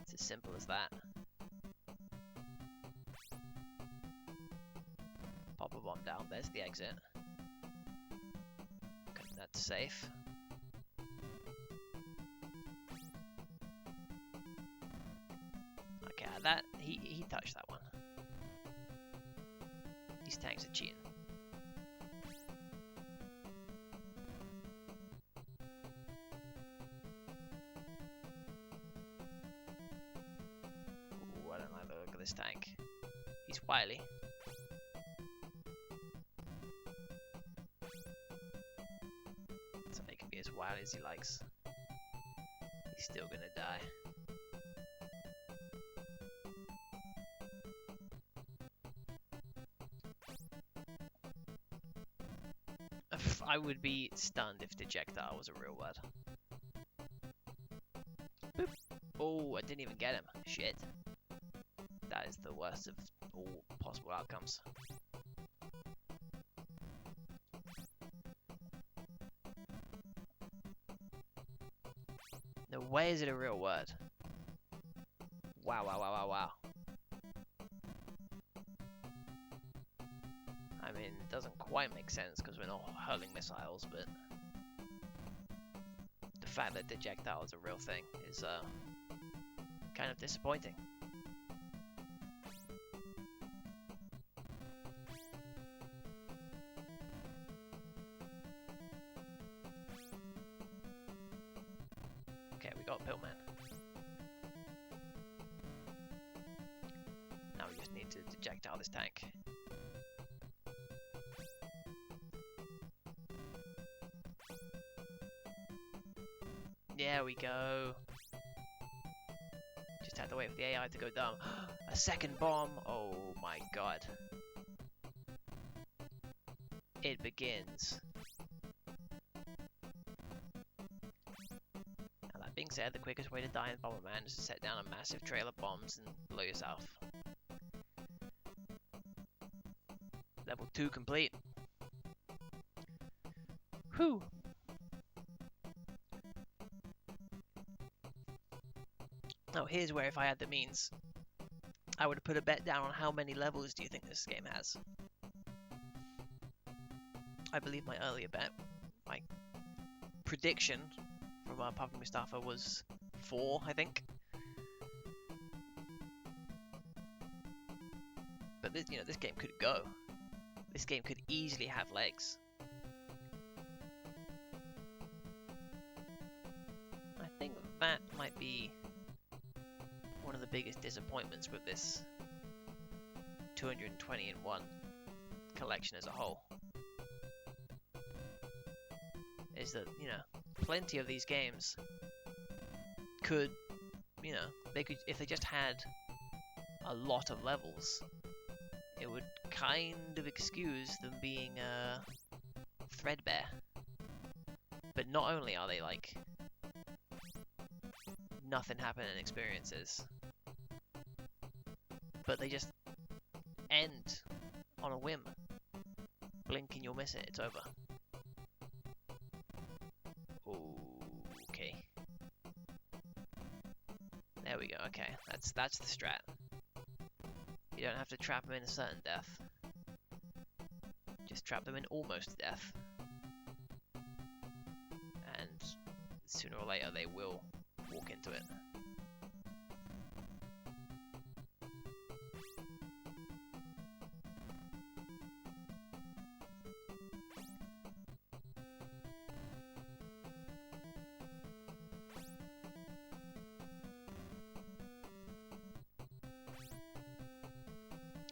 It's as simple as that. Pop a bomb down, there's the exit. Okay, that's safe. Okay, that he touched that one. These tanks are cheating. Ooh, I don't like the look of this tank. He's wily. So he can be as wily as he likes. He's still gonna die. I would be stunned if Dejectile was a real word. Boop. Oh, I didn't even get him. Shit. That is the worst of all possible outcomes. No way is it a real word. Wow, wow, wow, wow, wow. I mean, it doesn't quite make sense because we're not hurling missiles, but the fact that Dejectile is a real thing is kind of disappointing. Okay, we got Pillman. Now we just need to Dejectile this tank. There we go. Just had to wait for the AI to go down. A second bomb! Oh my god. It begins. Now that being said, the quickest way to die in Bomberman is to set down a massive trail of bombs and blow yourself. Level 2 complete. Whew! Now here's where if I had the means, I would have put a bet down on how many levels do you think this game has. I believe my earlier bet, my prediction from Papa Mustafa was 4, I think. But this, you know, this game could go. This game could easily have legs. I think that might be one of the biggest disappointments with this 220 in 1 collection as a whole. Is that, you know, plenty of these games could, you know, they could, if they just had a lot of levels, it would kind of excuse them being threadbare. But not only are they like nothing happening experiences, but they just end on a whim. Blink and you'll miss it, it's over. we go. Okay, that's the strat. You don't have to trap them in a certain death. Just trap them in almost death. And sooner or later they will walk into it.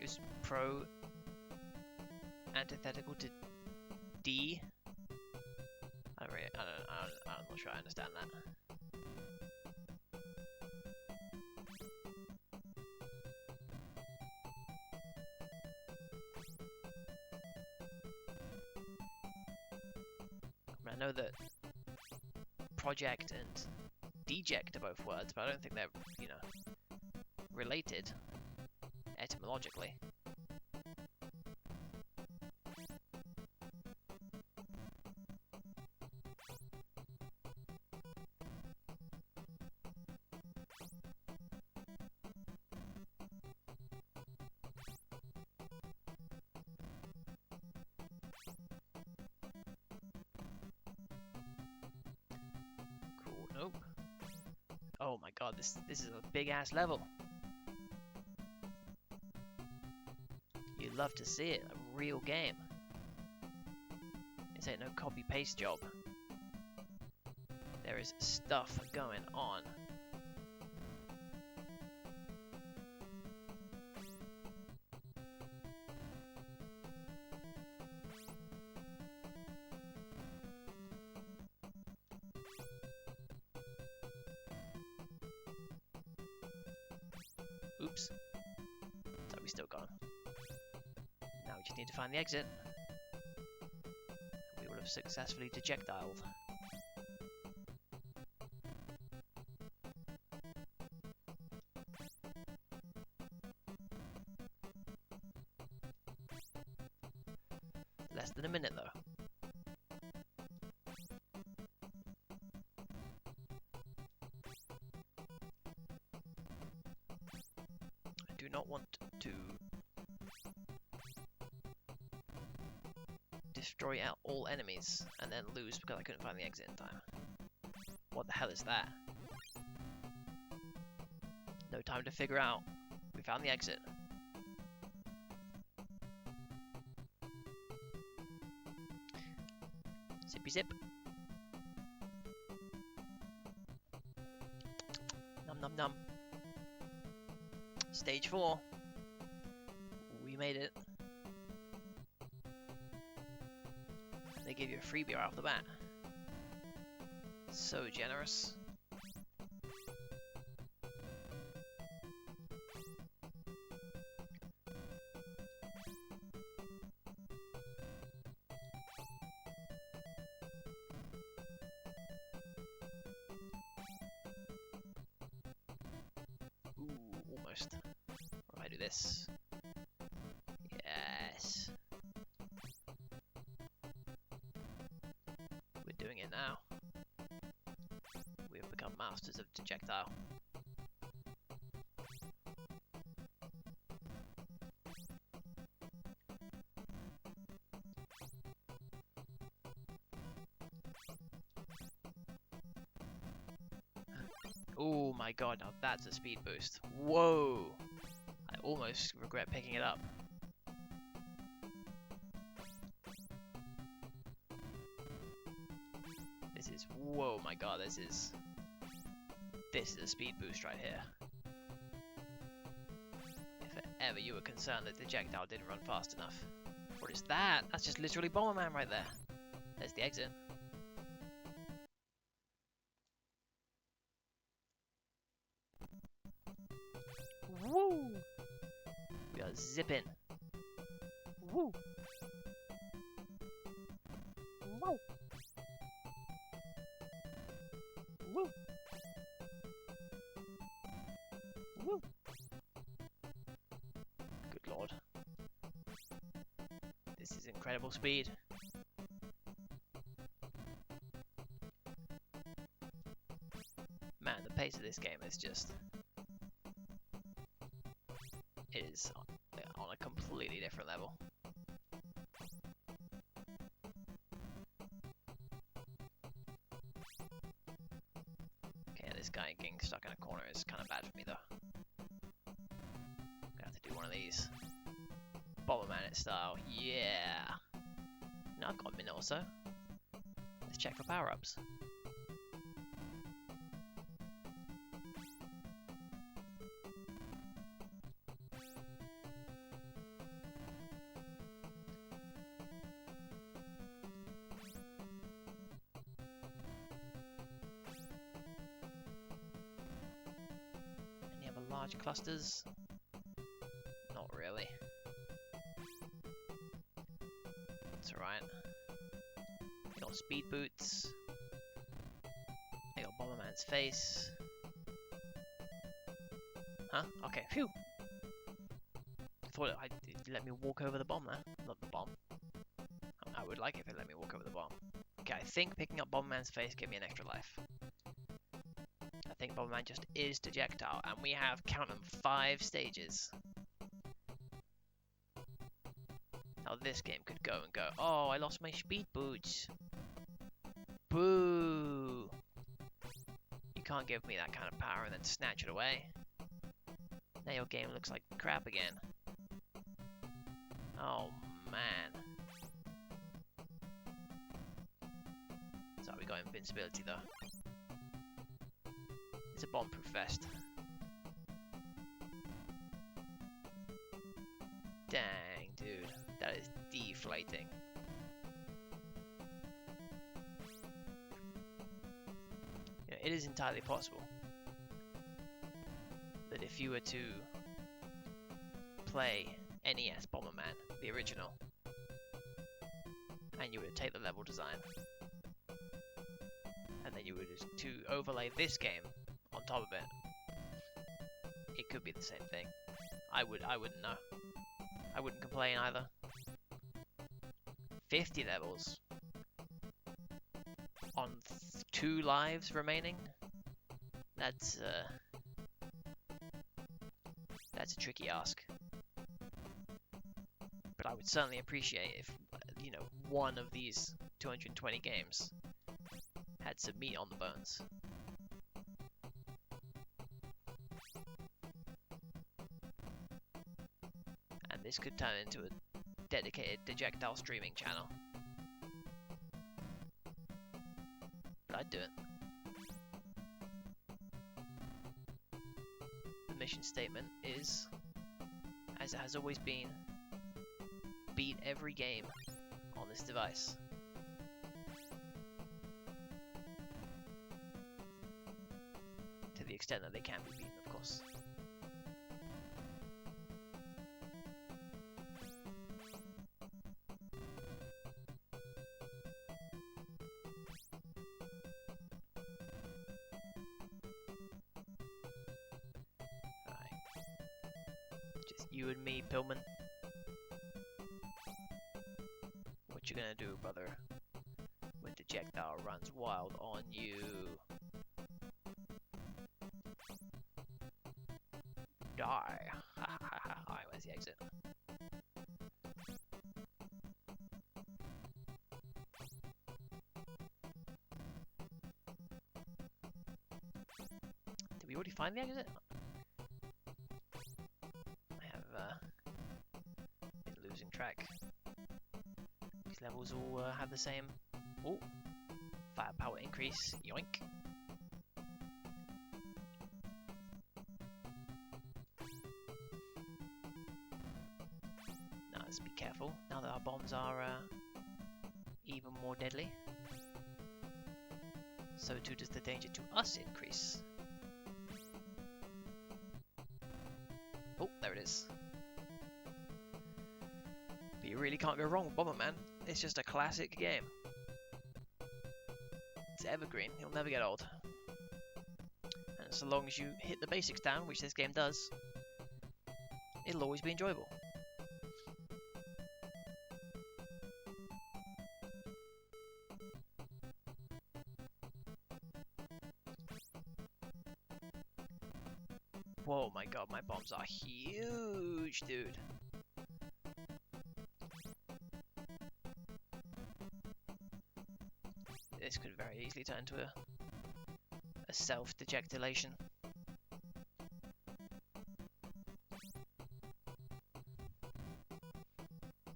Is pro antithetical to D? I'm not sure I understand that. I know that project and deject are both words, but I don't think they're, you know, related etymologically. Cool, nope. Oh my god, this is a big ass level. You love to see it, a real game. This ain't no copy paste job. There is stuff going on. Oops. So we still gone. Now we just need to find the exit. We will have successfully dejectiled. Less than a minute though. I do not want to destroy out all enemies and then lose because I couldn't find the exit in time. What the hell is that? No time to figure out. We found the exit. Zippy zip. Num num num. Stage 4. We made it. They give you a freebie right off the bat. So generous. Ooh, almost. What if I do this? Yes. We're doing it now. We have become masters of Dejectile. Oh my god, now that's a speed boost. Whoa! I almost regret picking it up. This is, whoa my god, this is a speed boost right here. If ever you were concerned that the Dejectile didn't run fast enough. What is that? That's just literally Bomberman right there. There's the exit. Woo! We are zipping. Woo! Woo! Woo! Woo! Good lord. This is incredible speed. Man, the pace of this game is just is on a completely different level. Okay, this guy getting stuck in a corner is kind of bad for me though. Gonna have to do one of these. Bomberman it style, yeah! Now I've got a minute or so. Let's check for power-ups. Any other large clusters? Not really. It's alright. I got speed boots. I got Bomberman's face. Huh? Okay, phew! Thought it'd let me walk over the bomb there. Not the bomb. I would like it if it let me walk over the bomb. Okay, I think picking up Bomberman's face gave me an extra life. I think Bomberman just is Dejectile, and we have, count them, 5 stages. Now this game could go and go, oh, I lost my speed boots. Boo! You can't give me that kind of power and then snatch it away. Now your game looks like crap again. Oh man. So we got invincibility though. It's a bomb-proof vest. Dang, dude. That is deflating. You know, it is entirely possible that if you were to play NES Bomberman, the original, and you were to take the level design, and then you were to overlay this game on top of it, it could be the same thing. I wouldn't know. I wouldn't complain either. 50 levels on 2 lives remaining. That's a tricky ask. But I would certainly appreciate if, you know, one of these 220 games had some meat on the bones. And this could turn into a dedicated Dejectile streaming channel. But I'd do it. The mission statement is, as it has always been, beat every game on this device. To the extent that they can be beaten, of course. Just you and me, Pillman. What you gonna do, brother, when Dejectile runs wild on you? Die. Ha ha ha. Alright, where's the exit? Did we already find the exit? I have been losing track. These levels all have the same. Oh, firepower increase. Yoink. Now let's be careful. Now that our bombs are even more deadly, so too does the danger to us increase. Oh, there it is. But you really can't go wrong with Bomberman. It's just a classic game. It's evergreen. It'll never get old. And so long as you hit the basics down, which this game does, it'll always be enjoyable. Whoa, my god, my bombs are huge, dude. This could very easily turn into a self-dejectilation.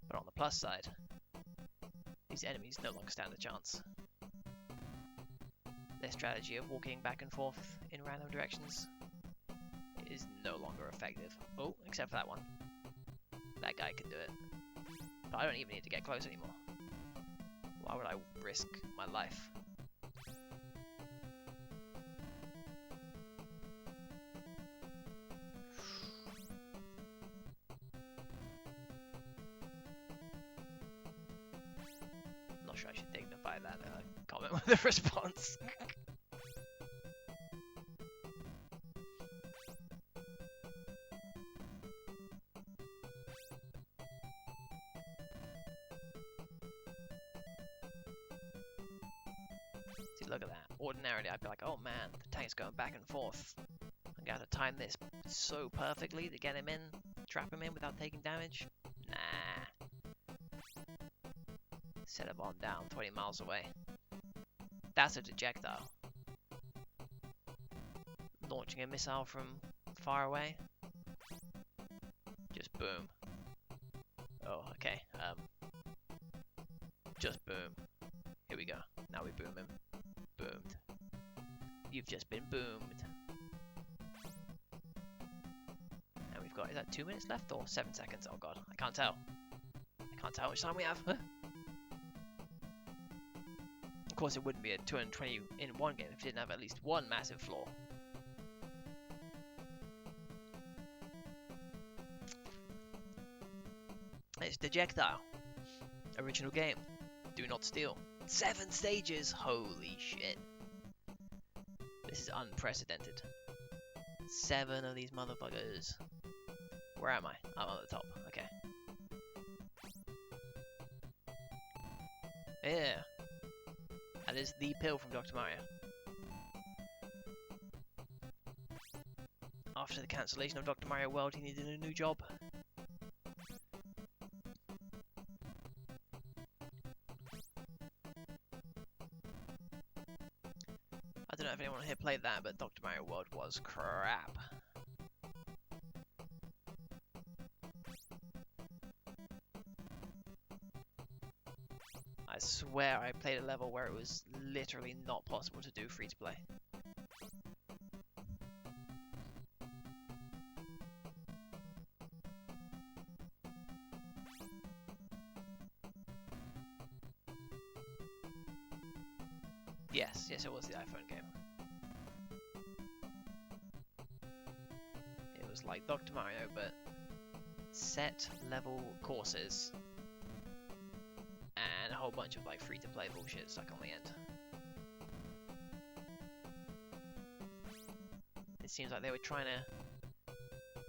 But on the plus side, these enemies no longer stand a chance. Their strategy of walking back and forth in random directions is no longer effective. Oh, except for that one. That guy can do it. But I don't even need to get close anymore. Why would I risk my life? I'm not sure I should dignify that comment with a response. See, look at that. Ordinarily, I'd be like, oh man, the tank's going back and forth. I'm going to time this so perfectly to get him in, trap him in without taking damage. Nah. Set a bomb down 20 miles away. That's a dejectile. Launching a missile from far away. Just boom. Oh, okay. Just boom. Here we go. Now we boom him. Boomed. You've just been boomed. And we've got, is that 2 minutes left or 7 seconds? Oh god, I can't tell. I can't tell how much time we have. Of course, it wouldn't be a 220 in one game if it didn't have at least one massive flaw. It's Dejectile. Original game. Do not steal. 7 stages! Holy shit. This is unprecedented. 7 of these motherfuckers. Where am I? I'm on the top. Okay. Yeah. That is the pill from Dr. Mario. After the cancellation of Dr. Mario World, he needed a new job. I don't know if anyone here played that, but Dr. Mario World was crap. I swear I played a level where it was literally not possible to do free to play. Yes, it was the iPhone game. It was like Dr. Mario, but set level courses. And a whole bunch of like free-to-play bullshit stuck on the end. It seems like they were trying to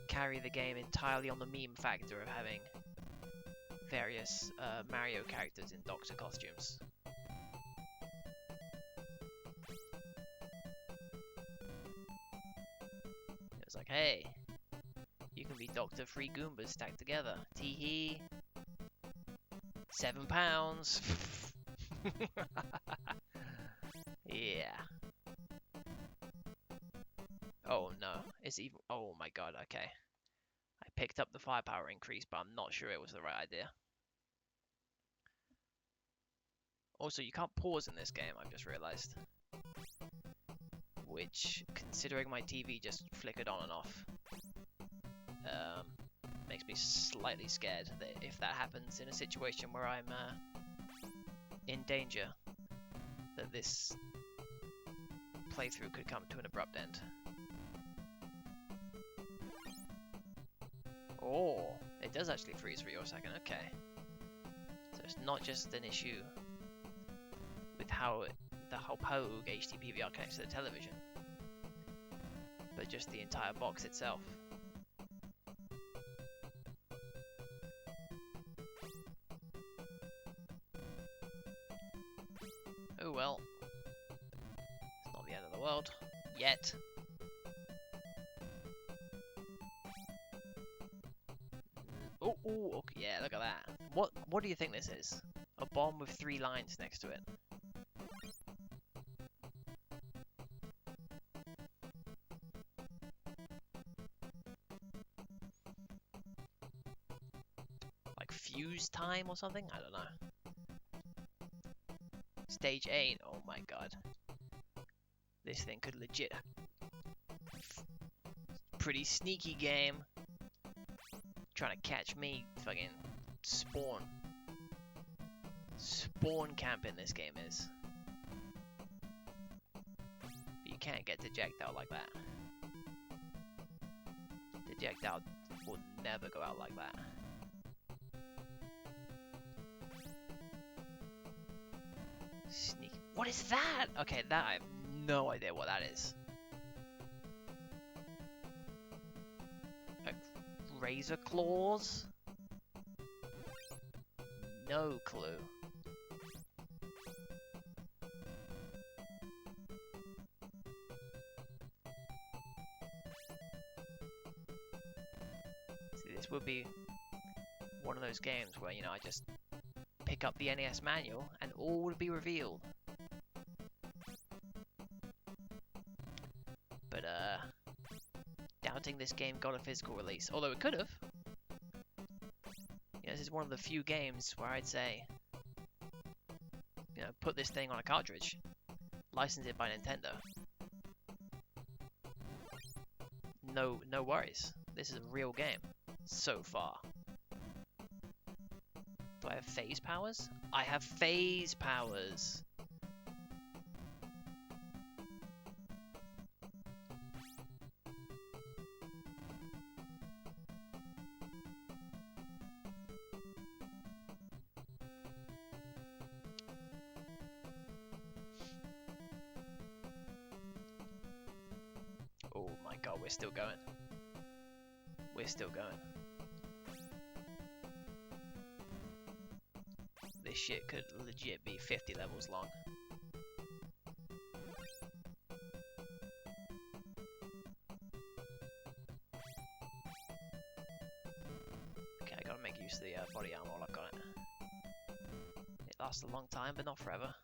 carry the game entirely on the meme factor of having various Mario characters in doctor costumes. It was like, hey, you can be Doctor 3 Goombas stacked together. Tee-hee. £7. Yeah. Oh no, it's even. Oh my god, okay. I picked up the firepower increase, but I'm not sure it was the right idea. Also, you can't pause in this game, I've just realized. Which, considering my TV just flickered on and off, makes me slightly scared that if that happens in a situation where I'm in danger, that this playthrough could come to an abrupt end. Oh, it does actually freeze for you a second, okay. So it's not just an issue with how the whole Pogue HD PVR connects to the television, but just the entire box itself. Oh well, it's not the end of the world, yet. Oh, oh, okay, yeah, look at that. What do you think this is? A bomb with 3 lines next to it. Like fuse time or something? I don't know. Stage 8. Oh my god. This thing could legit... Pretty sneaky game. Trying to catch me, fucking spawn. Spawn camp in this game is. But you can't get Dejectile like that. Dejectile will never go out like that. Sneak. What is that? Okay, that I have no idea what that is. Like razor claws? No clue. See, this would be one of those games where, you know, I just pick up the NES manual and all would be revealed. But, doubting this game got a physical release. Although it could have. You know, this is one of the few games where I'd say, you know, put this thing on a cartridge. License it by Nintendo. No worries. This is a real game. So far. Do I have phase powers? I have phase powers! Oh my god, we're still going. We're still going. This shit could legit be 50 levels long. Okay, I gotta make use of the body armor while I've got it. It lasts a long time, but not forever.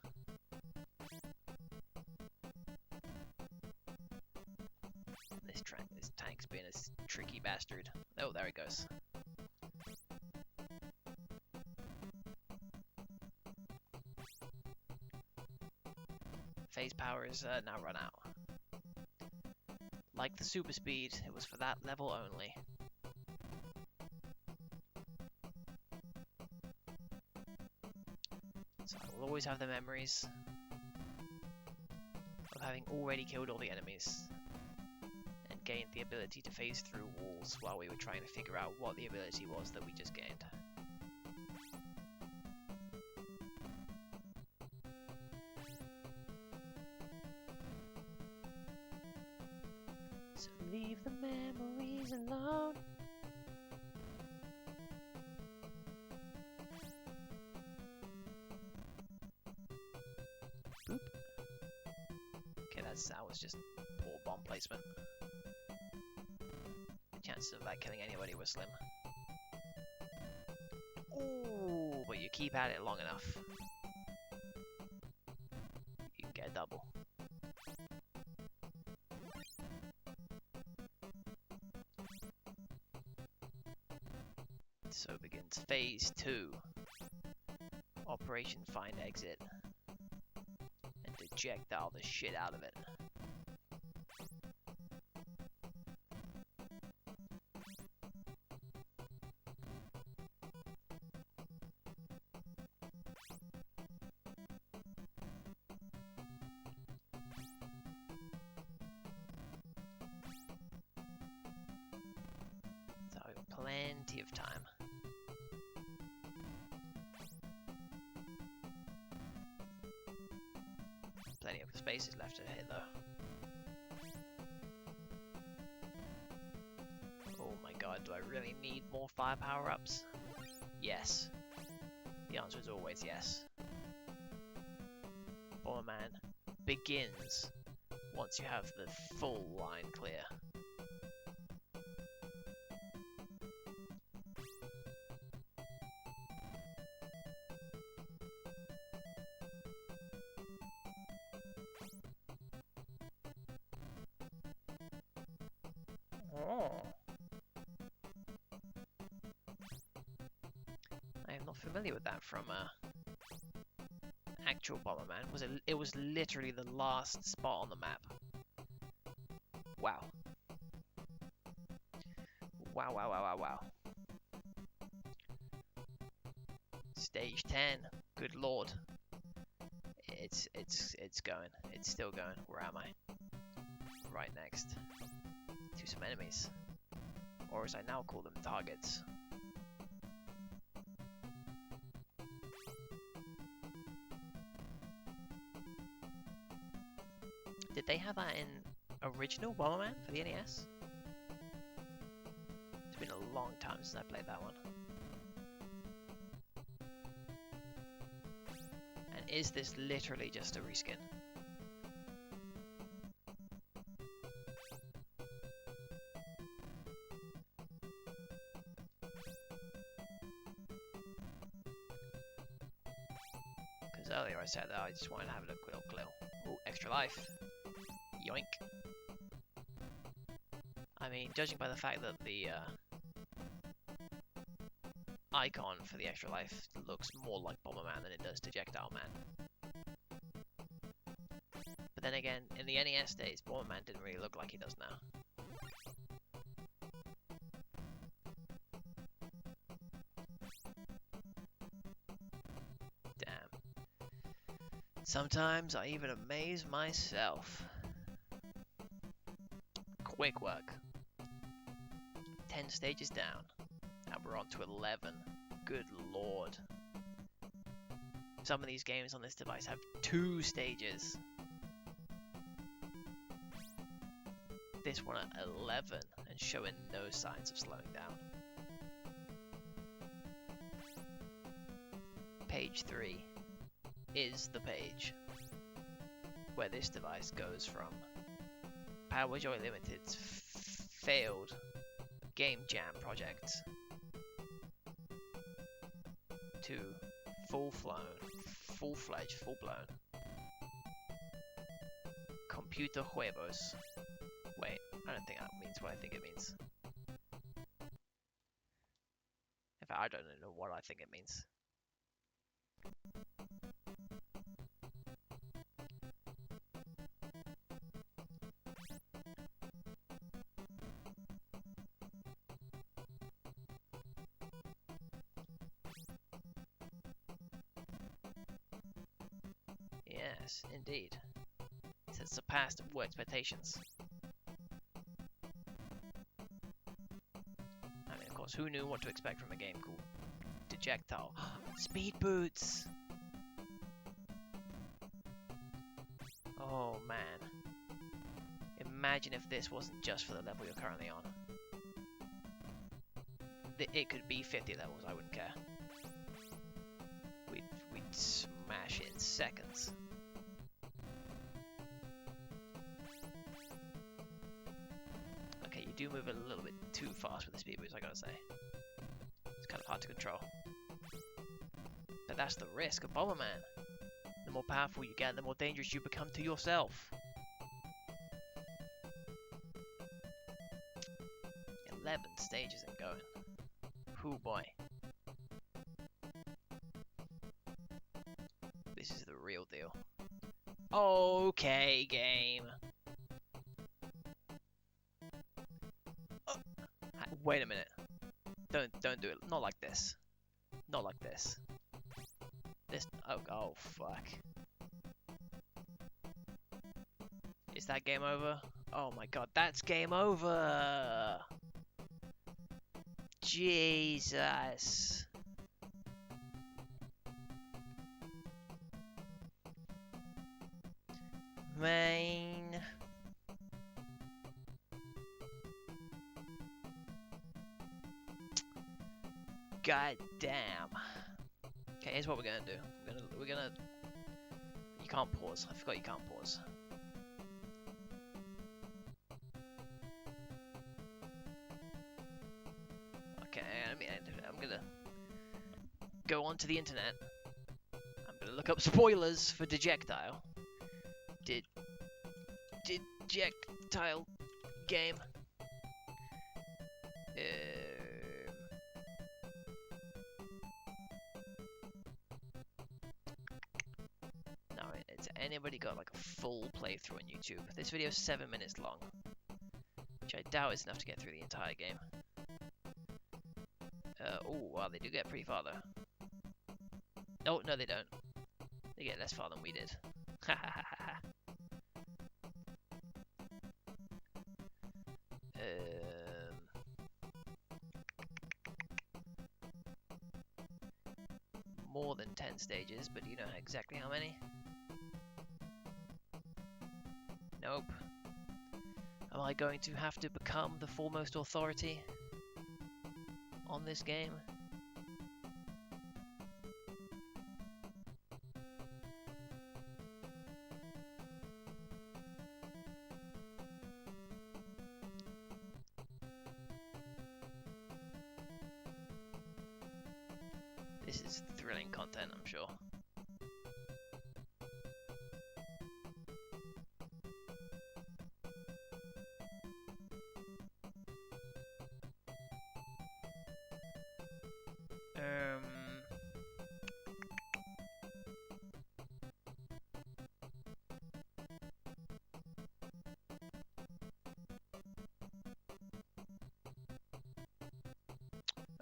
This tank's being a tricky bastard. Oh, there it goes. Phase power is now run out. Like the super speed, it was for that level only. So I will always have the memories of having already killed all the enemies and gained the ability to phase through walls while we were trying to figure out what the ability was that we just gained. So leave the memories alone. Boop. Okay, that was just poor bomb placement. The chances of that killing anybody were slim. Ooh, but you keep at it long enough, you can get a double. So begins phase 2. Operation Find Exit. And Dejectile the shit out of it. So we've got plenty of time. Plenty of spaces left to hit though. Oh my god, do I really need more fire power-ups? Yes. The answer is always yes. Bomberman begins once you have the full line clear. Oh. I am not familiar with that from actual Bomberman. It was literally the last spot on the map. Wow. Wow, wow, wow, wow, wow. Stage 10. Good lord. It's going. It's still going. Where am I? Right next to some enemies. Or as I now call them, targets. Did they have that in original Bomberman for the NES? It's been a long time since I played that one. And is this literally just a reskin? Because earlier I said that I just wanted to have a little clue. Ooh, extra life. Yoink. I mean, judging by the fact that the icon for the extra life looks more like Bomberman than it does Dejectile Man. But then again, in the NES days, Bomberman didn't really look like he does now. Damn. Sometimes I even amaze myself. Quick work. 10 stages down. Now we're on to 11. Good lord. Some of these games on this device have 2 stages. This one at 11 and showing no signs of slowing down. Page 3 is the page where this device goes from Power Joy Limited's failed Game Jam project to full-fledged, full-blown computer juegos. Wait, I don't think that means what I think it means. In fact, I don't know what I think it means. Yes, indeed. It has surpassed all expectations. I mean, of course, who knew what to expect from a game called Dejectile? Speed boots! Oh man. Imagine if this wasn't just for the level you're currently on. It could be 50 levels, I wouldn't care. We'd smash it in seconds. Okay, you do move a little bit too fast with the speed boost, I gotta say. It's kind of hard to control. But that's the risk of Bomberman. The more powerful you get, the more dangerous you become to yourself. 11 stages and going. Hoo boy. This is the real deal. Okay, game. Oh. Wait a minute. Don't do it. Not like this. Not like this. This. Oh fuck. Is that game over? Oh my god, that's game over. Jesus. Man. God damn. Okay, here's what we're gonna do. We're gonna. You can't pause. I forgot you can't pause. Okay, I'm gonna go onto the internet. I'm gonna look up spoilers for Dejectile. Dejectile game. Now, has anybody got like a full playthrough on YouTube? This video is 7 minutes long, which I doubt is enough to get through the entire game. Oh, wow, they do get pretty far though. Oh, no, they don't. They get less far than we did. Ha ha ha ha. More than 10 stages, but do you know exactly how many? Nope. Am I going to have to become the foremost authority on this game? This is thrilling content, I'm sure.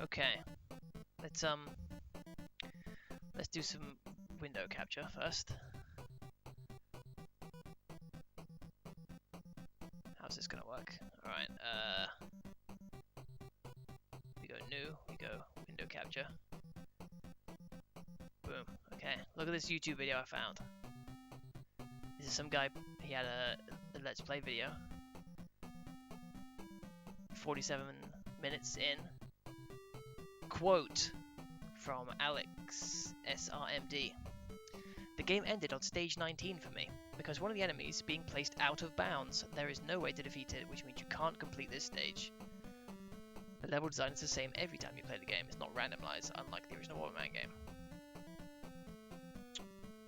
Okay, let's do some window capture first. How's this gonna work? Alright, we go new, we go window capture. Boom. Okay, look at this YouTube video I found. This is some guy, he had a Let's Play video. 47 minutes in. Quote from Alex SRMD. The game ended on stage 19 for me, because one of the enemies being placed out of bounds. There is no way to defeat it, which means you can't complete this stage. The level design is the same every time you play the game. It's not randomized, unlike the original Waterman game.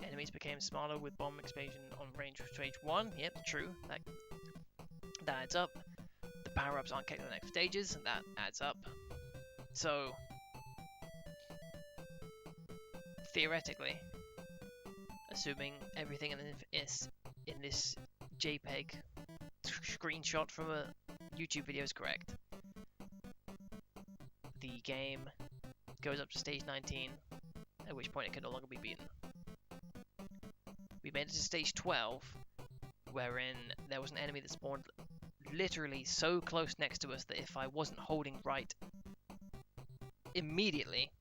Enemies became smaller with bomb explosion on range of stage 1. Yep, true. That adds up. The power-ups aren't kept in the next stages, and that adds up. So, theoretically, assuming everything in this JPEG screenshot from a YouTube video is correct, the game goes up to stage 19, at which point it can no longer be beaten. We made it to stage 12, wherein there was an enemy that spawned literally so close next to us that if I wasn't holding right immediately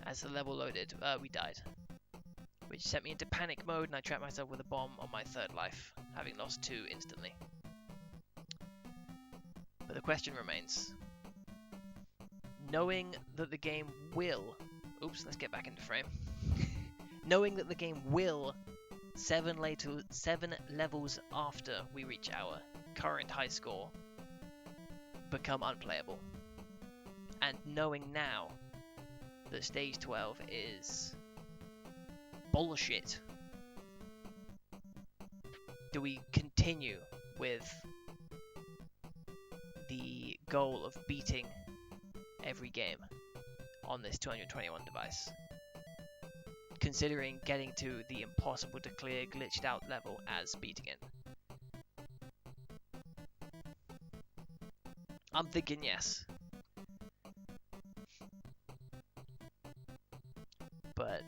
as the level loaded, we died. Which sent me into panic mode, and I trapped myself with a bomb on my 3rd life, having lost 2 instantly. But the question remains, knowing that the game will... Oops, let's get back into frame. Knowing that the game will, 7 levels after we reach our current high score, become unplayable. And knowing now that stage 12 is bullshit, do we continue with the goal of beating every game on this 221 device, considering getting to the impossible to clear glitched out level as beating it? I'm thinking yes. But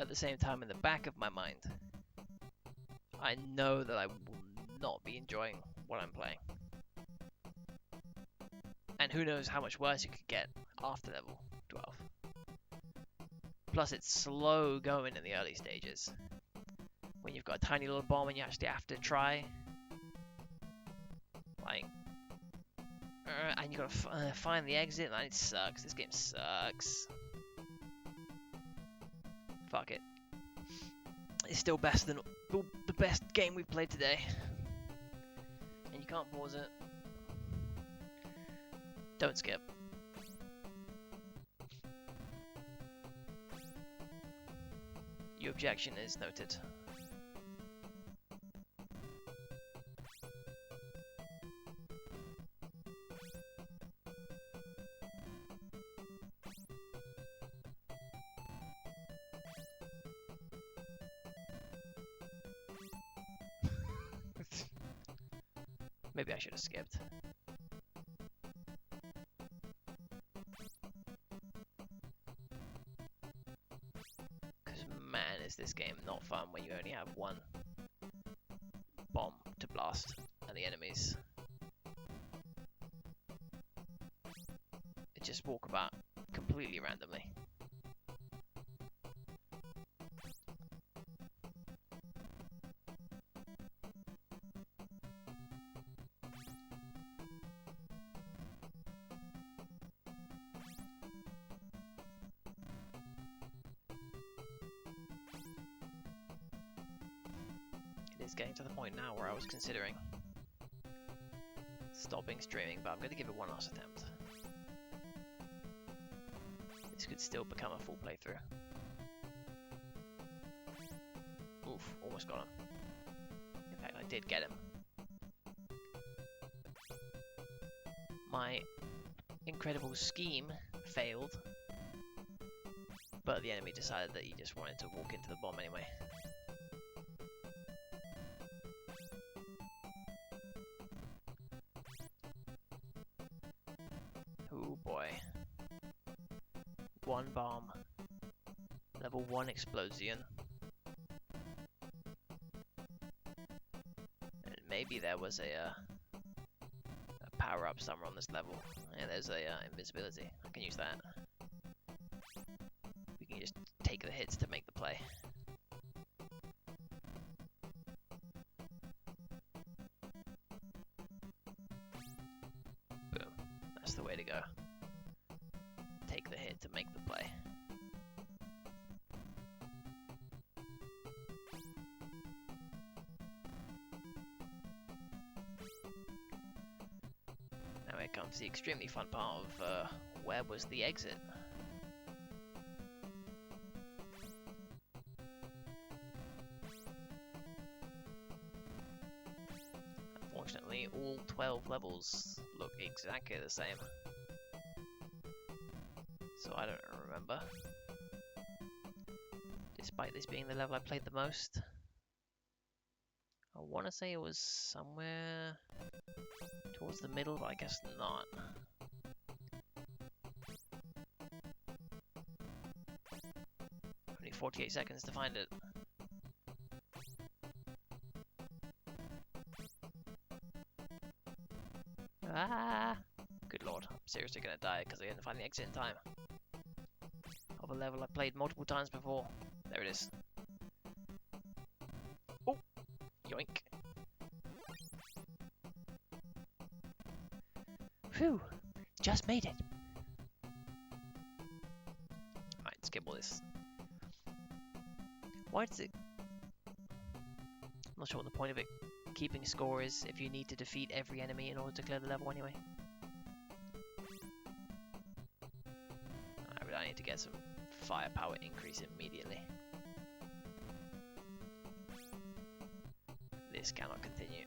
at the same time, in the back of my mind, I know that I will not be enjoying what I'm playing. And who knows how much worse it could get after level 12. Plus, it's slow going in the early stages. When you've got a tiny little bomb and you actually have to try. Like, and you gotta find the exit, and it sucks. This game sucks. Fuck it. It's still best than the best game we've played today. And you can't pause it. Don't skip. Your objection is noted. Maybe I should have skipped. Because man, is this game not fun when you only have one bomb to blast and the enemies just walk about completely randomly. It is getting to the point now where I was considering stopping streaming, but I'm going to give it one last attempt. This could still become a full playthrough. Oof, almost got him. In fact, I did get him. My incredible scheme failed, but the enemy decided that he just wanted to walk into the bomb anyway. Oh boy. One bomb. Level 1 explosion. And maybe there was a power up somewhere on this level. Yeah, there's a invisibility. I can use that. We can just take the hits to make the play. Boom. That's the way to go. Take the hit to make the play. Now here comes the extremely fun part of where was the exit? Unfortunately, all 12 levels look exactly the same. So I don't remember. Despite this being the level I played the most. I want to say it was somewhere towards the middle, but I guess not. Only 48 seconds to find it. Ah! Good lord, I'm seriously gonna die because I didn't find the exit in time. Of a level I played multiple times before. There it is. Oh! Yoink. Phew! Just made it! Alright, skip all this. Why does it... I'm not sure what the point of it keeping score is if you need to defeat every enemy in order to clear the level anyway. Alright, but I need to get some firepower increase immediately. This cannot continue.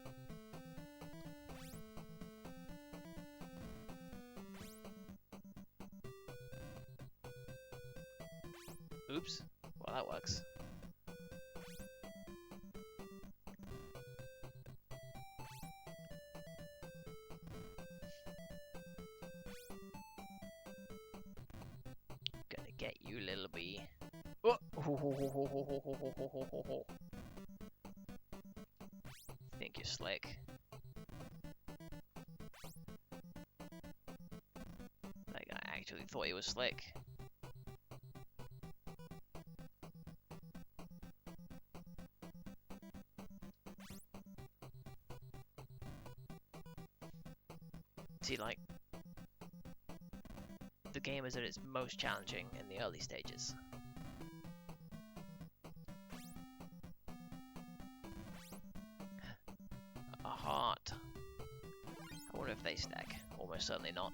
Oops. Well, that works. Gonna get you, little bee. Oh. Think you're slick. Like, I actually thought he was slick. See, like, the game is at its most challenging in the early stages. A heart. I wonder if they stack. Almost certainly not.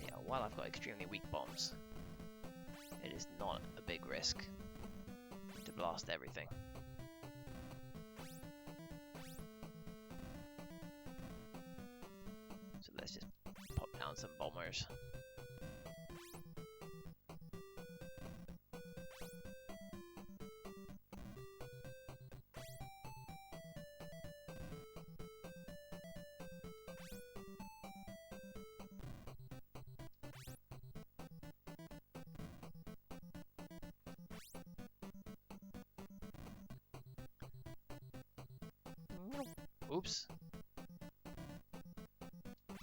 Yeah, while I've got extremely weak bombs, it is not a big risk to blast everything. So let's just pop down some bombers. Oops.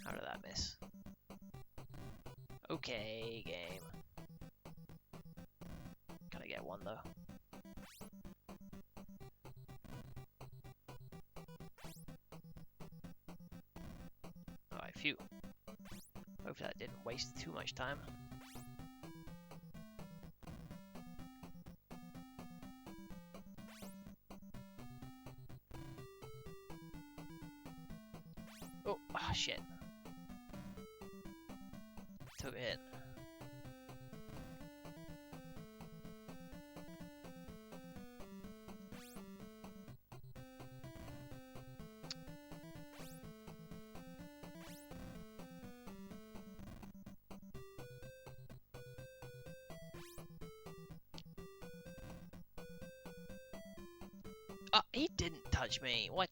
How did that miss? Okay, game. Can I get one though? Alright, phew. Hopefully that didn't waste too much time. Oh, ah, shit. Took a hit. Ah, he didn't touch me. What?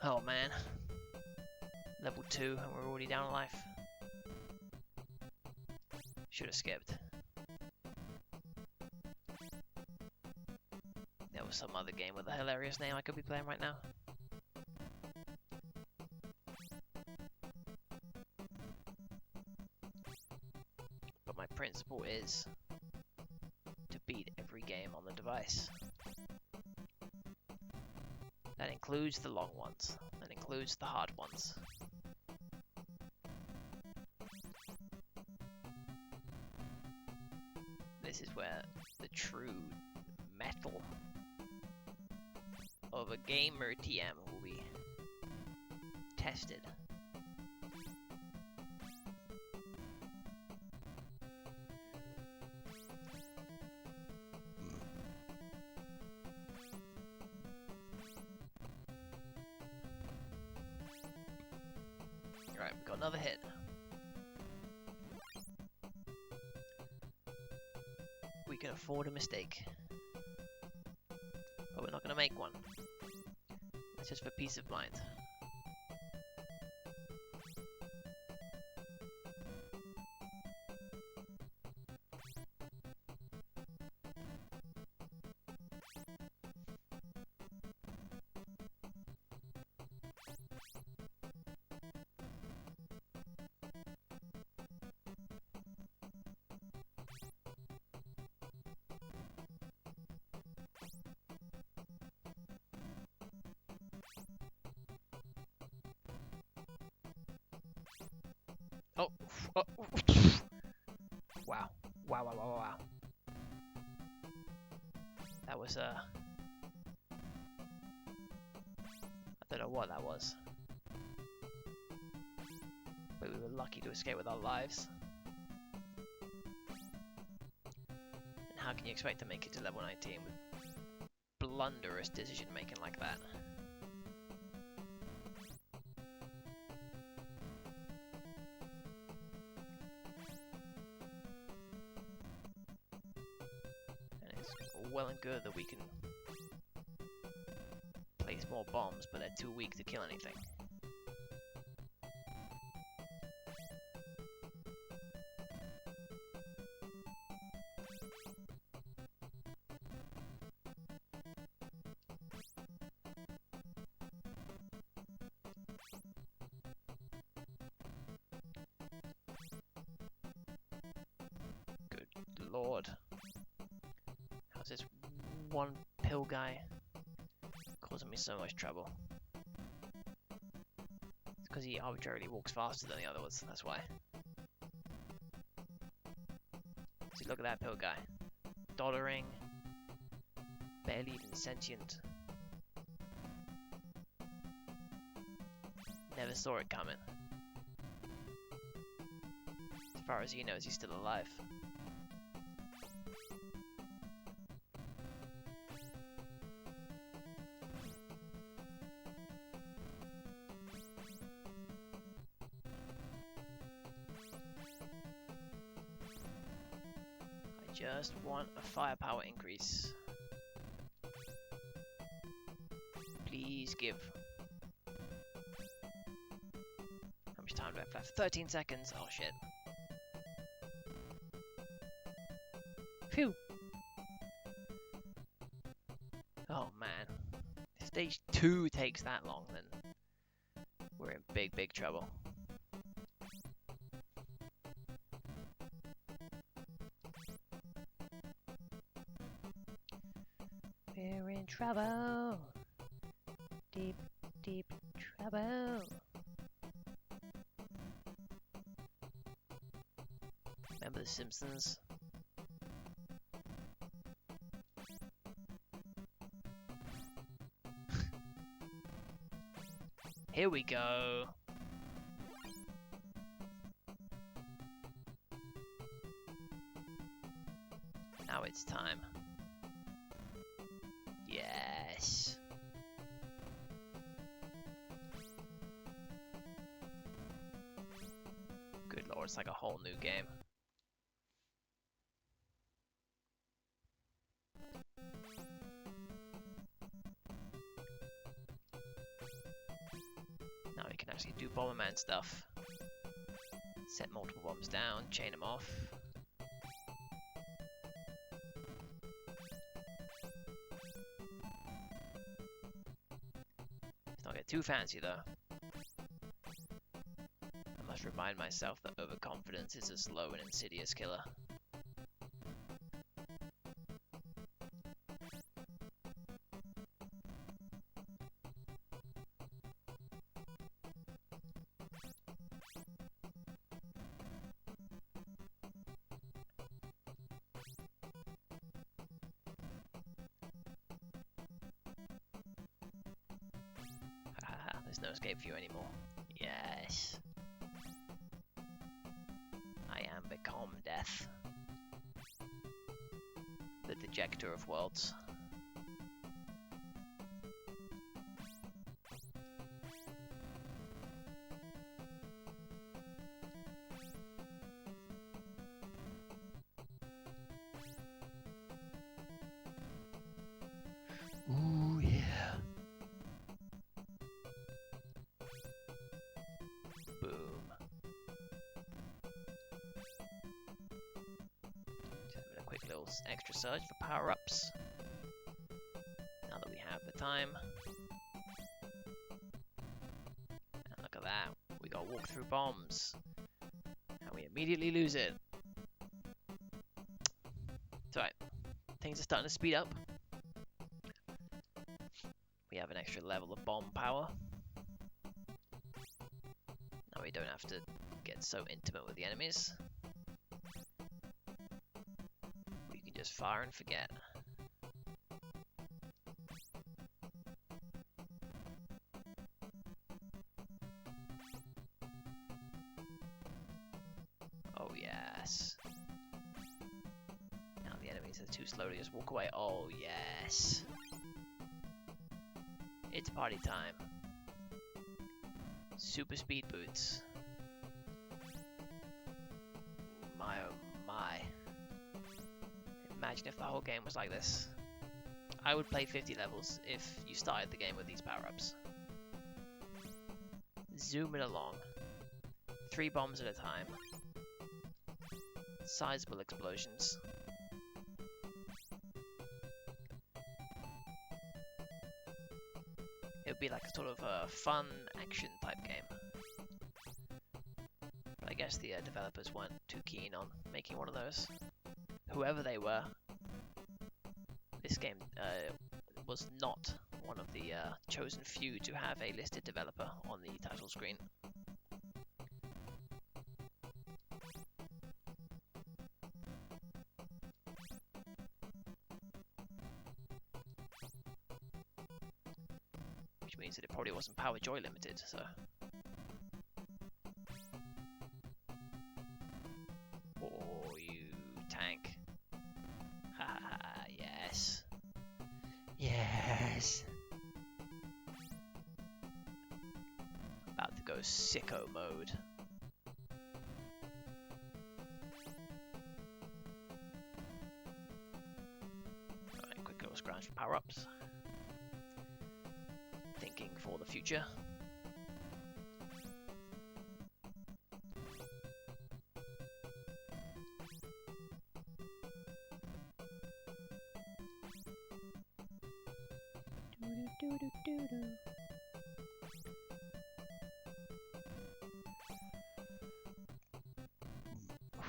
Oh man. Level 2 and we're already down a life. Should have skipped. There was some other game with a hilarious name I could be playing right now. But my principle is to beat every game on the device. That includes the long ones. That includes the hard ones. This is where the true metal of a gamer TM will be tested. Alright, we've got another hit. We can afford a mistake. But we're not going to make one. That's just for peace of mind. Oh, oh, wow. Wow, wow, wow, wow. That was, I don't know what that was. But we were lucky to escape with our lives. And how can you expect to make it to level 19 with blunderous decision making like that? Well and good that we can place more bombs, but they're too weak to kill anything. Good lord. How's this one pill guy causing me so much trouble? It's because he arbitrarily walks faster than the other ones, that's why. See, look at that pill guy. Doddering. Barely even sentient. Never saw it coming. As far as he knows, he's still alive. Just want a firepower increase. Please give. How much time do I have left? 13 seconds. Oh shit. Phew. Oh man. stage 2 takes that long, then we're in big trouble. We're in trouble. Deep trouble. Remember The Simpsons? Here we go. Now it's time. Yes. Good lord, it's like a whole new game. Now we can actually do Bomberman stuff. Set multiple bombs down, chain them off. Let's not get too fancy though. I must remind myself that overconfidence is a slow and insidious killer. There's no escape for you anymore. Yes. I am become death. The Dejectile of worlds. Ooh, yeah. Boom. Just having a quick little extra surge for power-ups. Now that we have the time. And look at that. We got walk through bombs. And we immediately lose it. It's alright. Things are starting to speed up. We have an extra level of bomb power. Now we don't have to get so intimate with the enemies. We can just fire and forget. Oh yes. Now the enemies are too slow to just walk away. Oh yes. It's party time. Super speed boots. My oh my. Imagine if the whole game was like this. I would play 50 levels if you started the game with these power-ups. Zooming along. 3 bombs at a time. Sizable explosions. It would be like a sort of a fun action type game. But I guess the developers weren't too keen on making one of those. Whoever they were, this game was not one of the chosen few to have a listed developer on the title screen. Which means that it probably wasn't Power Joy limited, so. Oh, you tank. Ha ha ha, yes. Yes! About to go sicko mode. Alright, quick little scrounge for power-ups. Thinking for the future.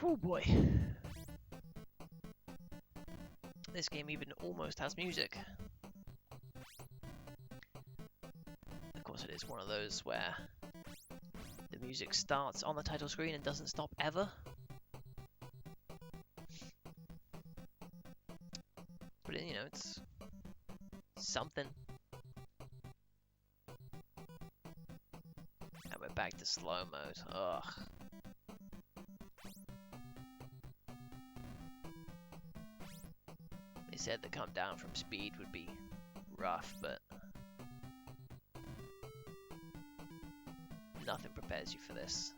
Oh boy. This game even almost has music. Of course it is one of those where the music starts on the title screen and doesn't stop ever. But you know, it's something. And we're back to slow mode. Ugh. They said the come down from speed would be rough, but nothing prepares you for this.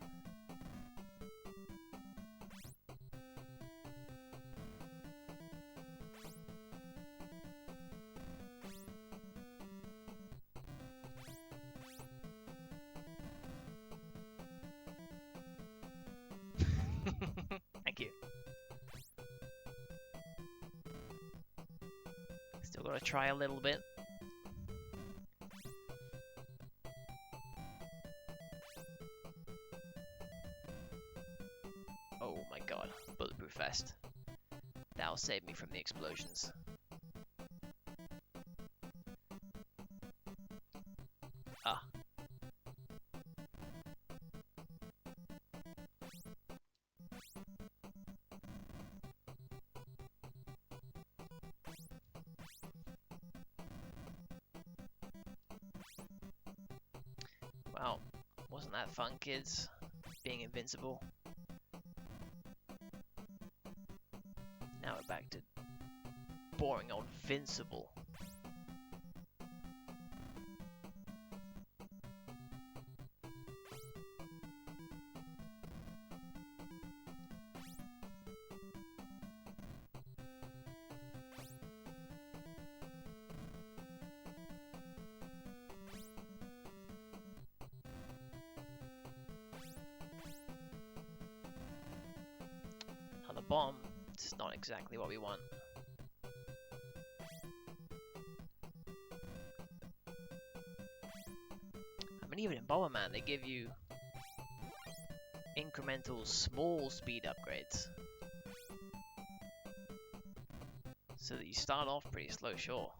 Thank you. Still gotta try a little bit. Oh my god, bulletproof vest. That'll save me from the explosions. Ah. Well, wasn't that fun, kids? Being invincible. Now we're back to boring old Vincible. Another bomb. It's not exactly what we want. I mean, even in Bomberman, they give you incremental small speed upgrades. So that you start off pretty slow, sure.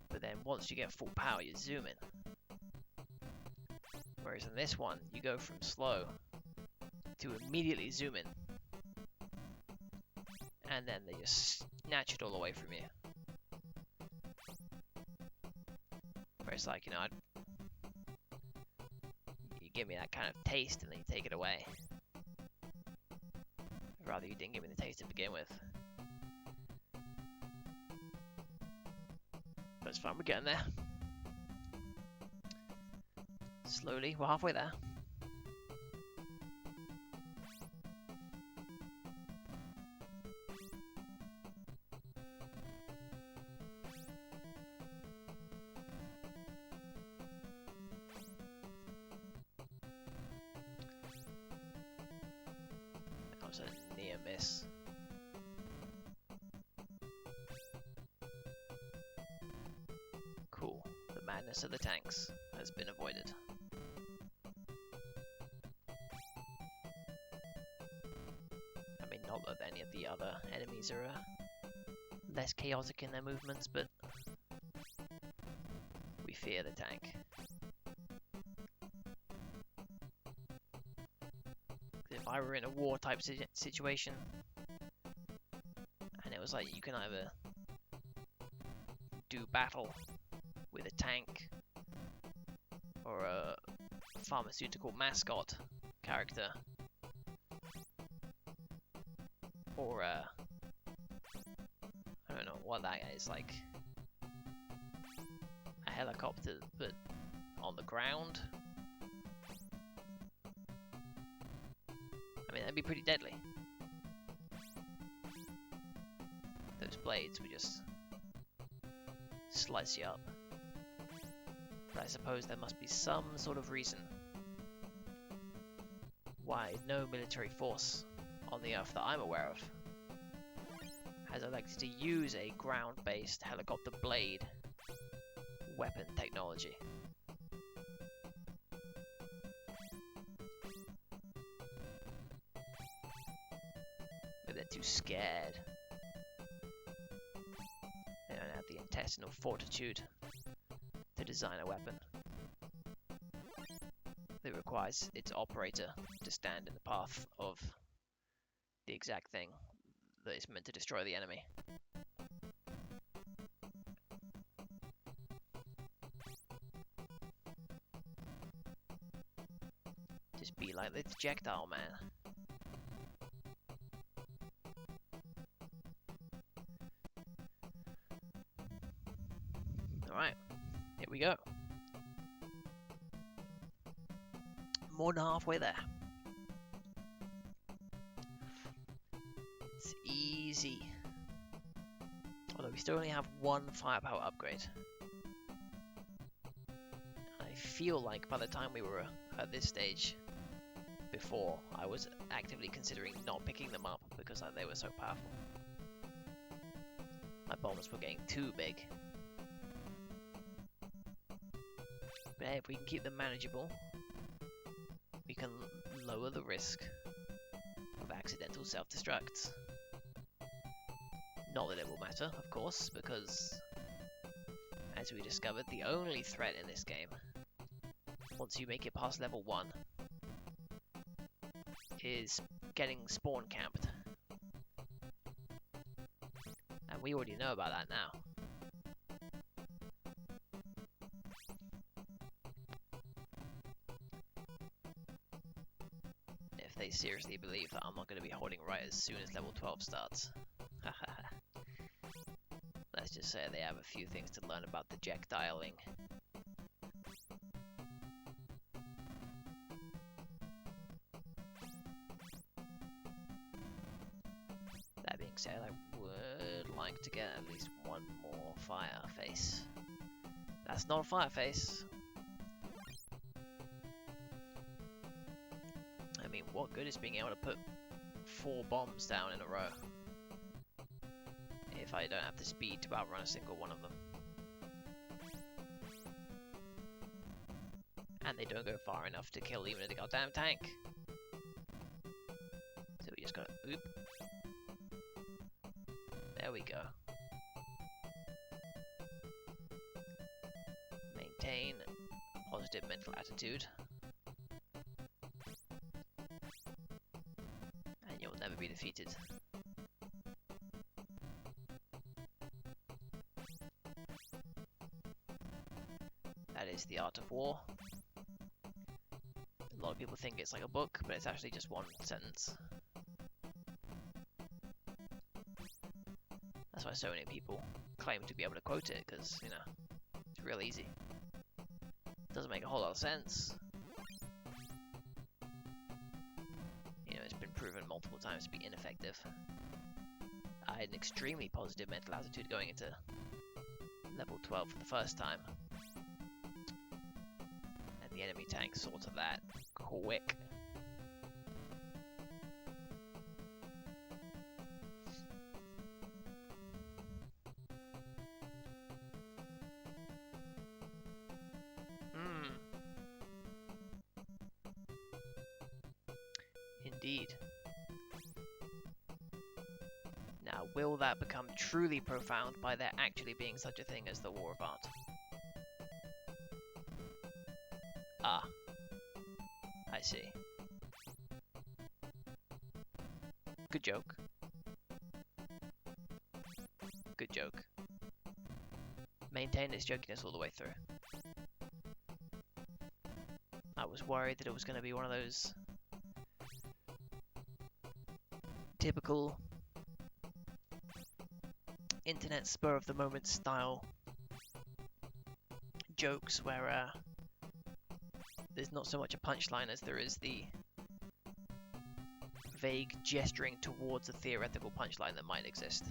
But then once you get full power, you zoom in. Whereas in this one, you go from slow to immediately zoom in. And then they just snatch it all away from you. Where it's like, you know, you give me that kind of taste and then you take it away. Rather you didn't give me the taste to begin with. But it's fine, we're getting there. Slowly, we're halfway there. That was a near miss. Cool. The madness of the tanks has been avoided. I mean, not that any of the other enemies are less chaotic in their movements, but we fear the tank. If I were in a war type situation, and it was like you can either do battle with a tank or a pharmaceutical mascot character, or I don't know what that is, like a helicopter but on the ground. I mean, that'd be pretty deadly. Those blades would just slice you up. But I suppose there must be some sort of reason why no military force on the Earth that I'm aware of has elected to use a ground-based helicopter blade weapon technology. Maybe they're too scared. They don't have the intestinal fortitude to design a weapon that requires its operator to stand in the path of the exact thing that is meant to destroy the enemy. Just be like the Dejectile man. Alright, here we go. More than halfway there. It's easy. Although we still only have one firepower upgrade. I feel like by the time we were at this stage before, I was actively considering not picking them up because they were so powerful. My bombs were getting too big. But hey, if we can keep them manageable, we can lower the risk of accidental self-destructs. Not that it will matter, of course, because, as we discovered, the only threat in this game, once you make it past level 1, is getting spawn camped. And we already know about that now. If they seriously believe that I'm not going to be holding right as soon as level 12 starts. Let's just say they have a few things to learn about dejectiling. That being said, I would like to get at least one more fire face. That's not a fire face. I mean, what good is being able to put 4 bombs down in a row if I don't have the speed to outrun a single one of them? And they don't go far enough to kill even a goddamn tank. So we just gotta oop. There we go. Maintain a positive mental attitude. And you'll never be defeated. That is The Art of War. A lot of people think it's like a book, but it's actually just one sentence. That's why so many people claim to be able to quote it, because, you know, it's real easy. It doesn't make a whole lot of sense. You know, it's been proven multiple times to be ineffective. I had an extremely positive mental attitude going into level 12 for the first time. And the enemy tank saw to that quick. Indeed. Now, will that become truly profound by there actually being such a thing as the War of Art? Ah. I see. Good joke. Good joke. Maintain its jokiness all the way through. I was worried that it was going to be one of those typical internet spur of the moment style jokes where there's not so much a punchline as there is the vague gesturing towards a theoretical punchline that might exist.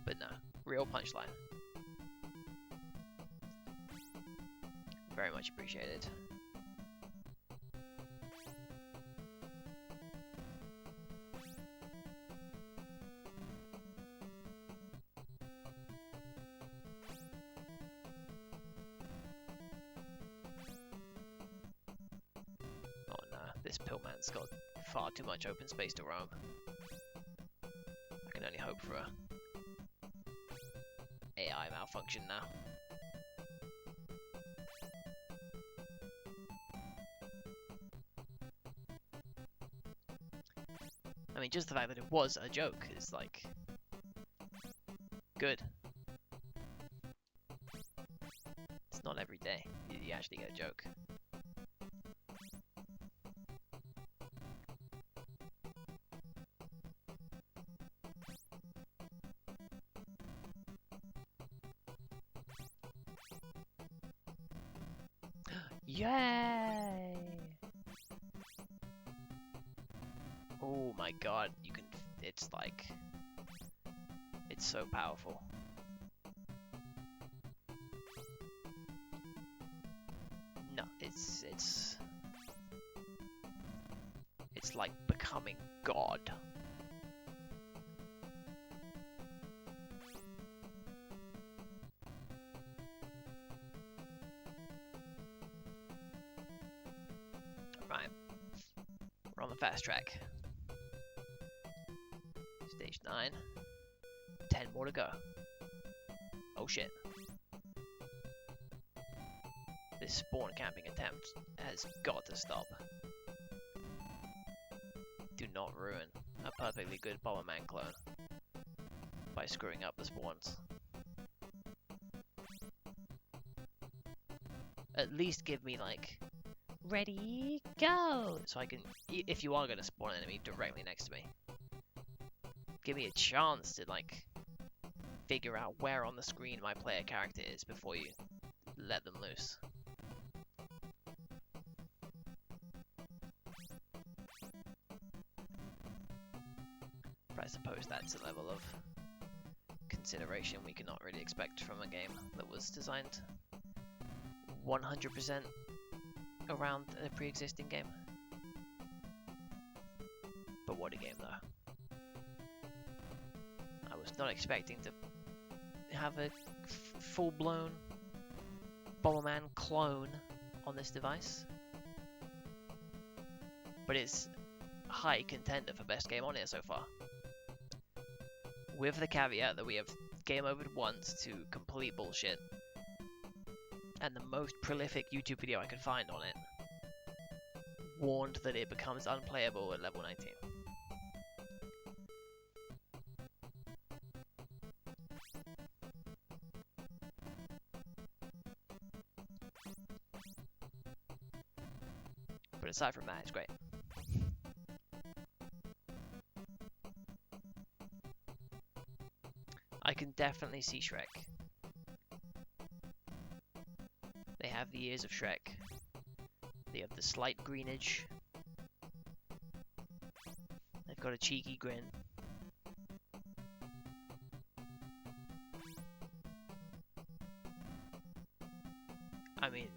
But no, real punchline. Very much appreciated. this pillman's got far too much open space to roam. I can only hope for a AI malfunction now. I mean, just the fact that it was a joke is, like, good. It's not every day you actually get a joke. Yay! Oh my god, you can, it's like, it's so powerful. No, it's like becoming God. Right, we're on the fast track. Stage 9. 10 more to go. Oh shit. This spawn camping attempt has got to stop. Do not ruin a perfectly good Bomberman clone by screwing up the spawns. At least give me, like, ready, go! So I can, if you are going to spawn an enemy directly next to me, give me a chance to, like, figure out where on the screen my player character is before you let them loose. But I suppose that's a level of consideration we cannot really expect from a game that was designed 100% around a pre-existing game. But what a game, though. I was not expecting to have a full-blown Bomberman clone on this device, but it's a high contender for best game on here so far, with the caveat that we have game overed once to complete bullshit, and the most prolific YouTube video I could find on it warned that it becomes unplayable at level 19. But aside from that, it's great. I can definitely see Shrek. They have the ears of Shrek. They have the slight greenage. They've got a cheeky grin. I mean,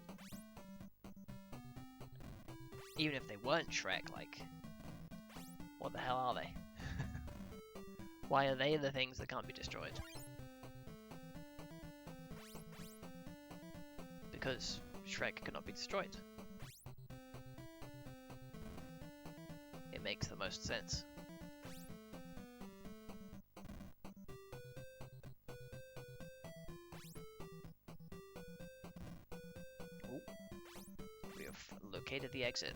even if they weren't Shrek, like, what the hell are they? Why are they the things that can't be destroyed? Because Shrek cannot be destroyed. It makes the most sense. Ooh. We have located the exit.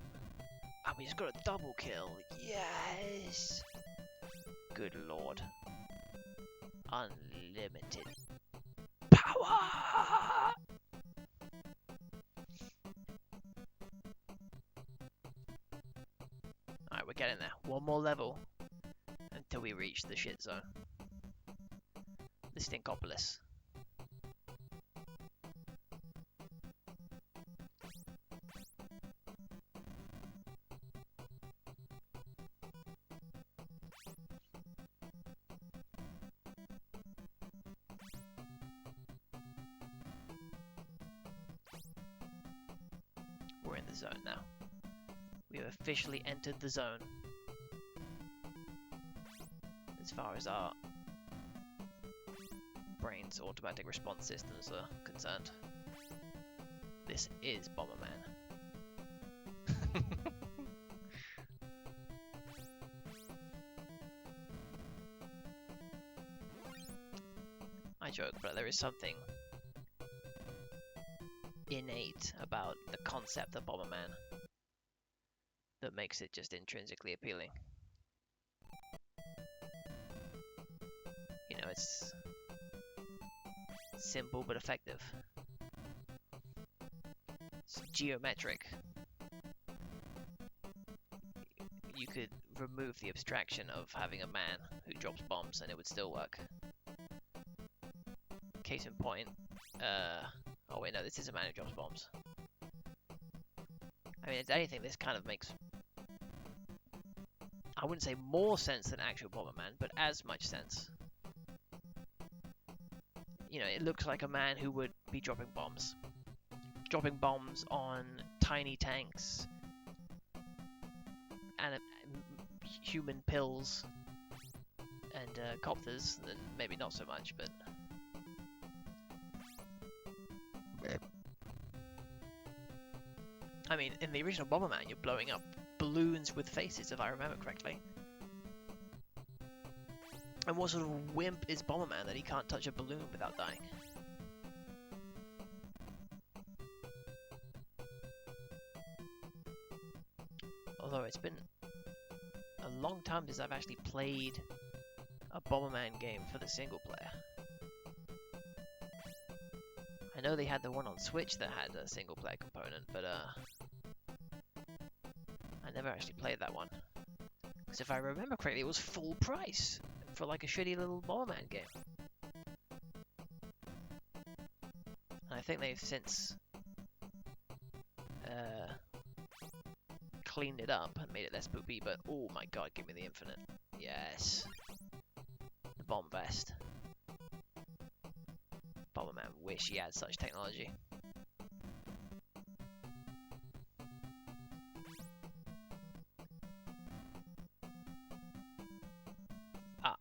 And we just got a double kill. Yes! Good lord. Unlimited power! Alright, we're getting there. One more level until we reach the shit zone. The Stinkopolis. We're in the zone now. We have officially entered the zone. As far as our brain's automatic response systems are concerned. This is Bomberman. I joke, but there is something innate about the concept of Bomberman that makes it just intrinsically appealing. You know, it's simple but effective. It's geometric. You could remove the abstraction of having a man who drops bombs and it would still work. Case in point, oh wait, no, this is a man who drops bombs. I mean, if anything, this kind of makes, I wouldn't say more sense than actual Bomberman, but as much sense. You know, it looks like a man who would be dropping bombs. Dropping bombs on tiny tanks and human pills and copters, then maybe not so much, but... I mean, in the original Bomberman, you're blowing up balloons with faces, if I remember correctly. And what sort of wimp is Bomberman that he can't touch a balloon without dying? Although it's been a long time since I've actually played a Bomberman game for the single player. I know they had the one on Switch that had a single player component, but I never actually played that one. Because if I remember correctly, it was full price for like a shitty little Bomberman game. And I think they've since cleaned it up and made it less poopy, but oh my god, give me the infinite. Yes. The bomb vest. Bomberman wish he had such technology. Ah.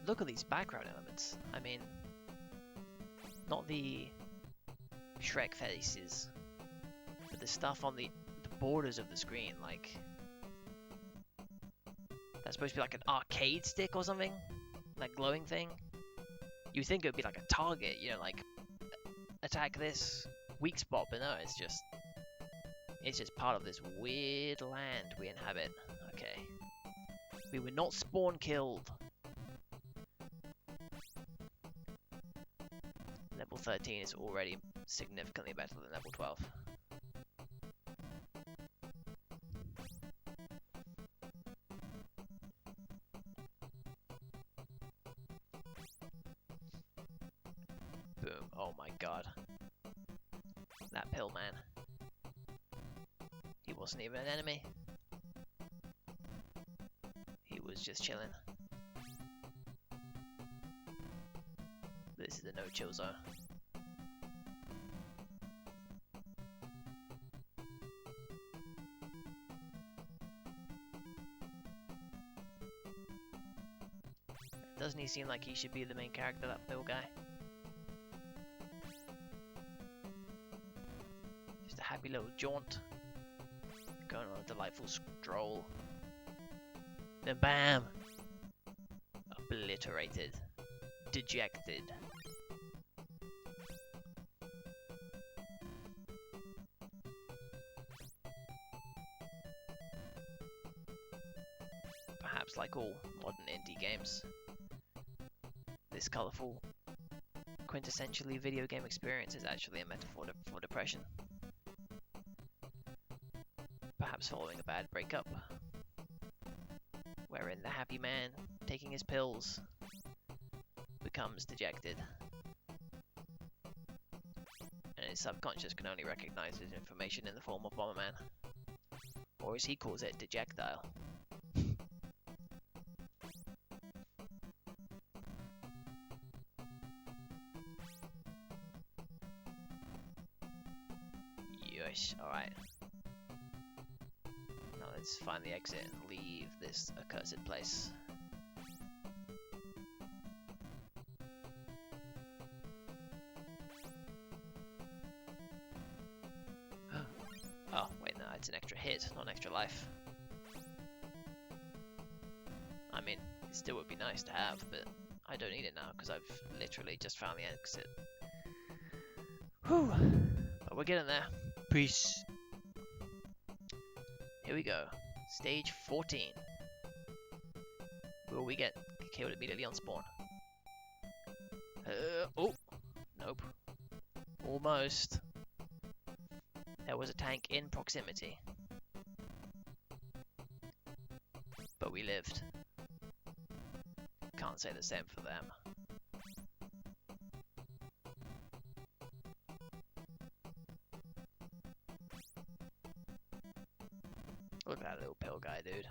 Look at these background elements. I mean, not the Shrek faces, but the stuff on the borders of the screen, like that's supposed to be like an arcade stick or something, like glowing thing. You think it would be like a target, you know, like attack this weak spot, but no, it's just part of this weird land we inhabit. Okay, we were not spawn killed. Level 13 is already significantly better than level 12. Boom. Oh my god. That pill man. He wasn't even an enemy. He was just chilling. This is the no-chill zone. Doesn't he seem like he should be the main character, that little guy? Just a happy little jaunt. Going on a delightful stroll. Then bam! Obliterated. Dejected. Perhaps like all modern indie games, this colourful, quintessentially video game experience is actually a metaphor for depression. Perhaps following a bad breakup, wherein the happy man taking his pills becomes dejected, and his subconscious can only recognize his information in the form of Bomberman, or as he calls it, Dejectile. Yosh, alright. Now let's find the exit and leave this accursed place. It's an extra hit, not an extra life. I mean, it still would be nice to have, but I don't need it now because I've literally just found the exit. Whew. But we're getting there. Peace. Here we go. Stage 14. Will we get killed immediately on spawn? Oh! Nope. Almost. There was a tank in proximity. But we lived. Can't say the same for them. Look at that little pill guy, dude.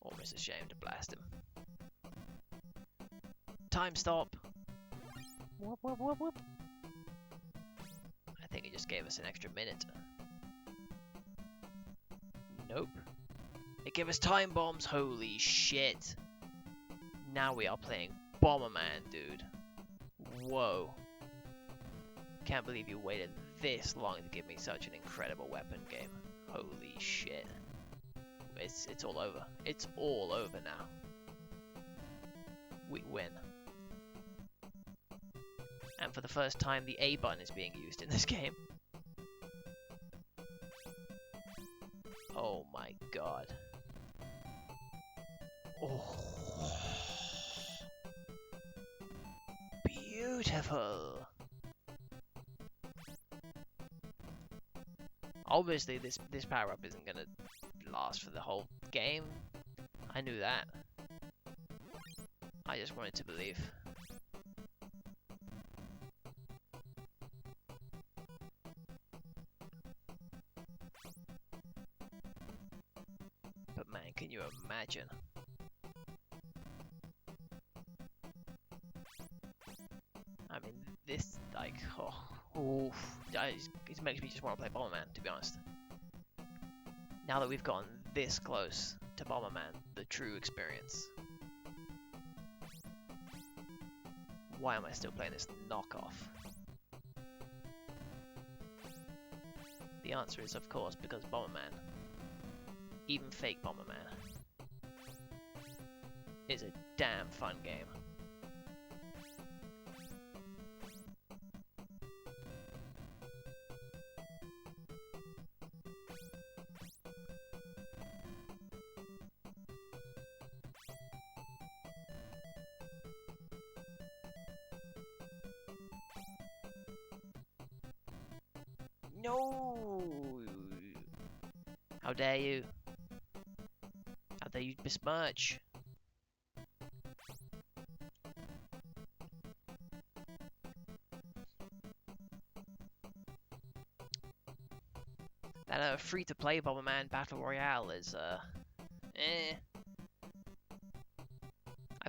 Almost ashamed to blast him. Time stop! Whoop, whoop, whoop, whoop. I think he just gave us an extra minute. Nope. It gave us time bombs, holy shit. Now we are playing Bomberman, dude. Whoa. Can't believe you waited this long to give me such an incredible weapon game. Holy shit. It's all over. It's all over now. We win. And for the first time, the A button is being used in this game. Oh my god. Oh. Beautiful. Obviously, this power-up isn't gonna last for the whole game. I knew that. I just wanted to believe. But man, can you imagine? I mean, this, like, it makes me just want to play Bomberman, to be honest. Now that we've gotten this close to Bomberman, the true experience. Why am I still playing this knockoff? The answer is, of course, because Bomberman, even fake Bomberman, is a damn fun game. No! How dare you? How dare you besmirch? That free-to-play Bomberman Battle Royale is, I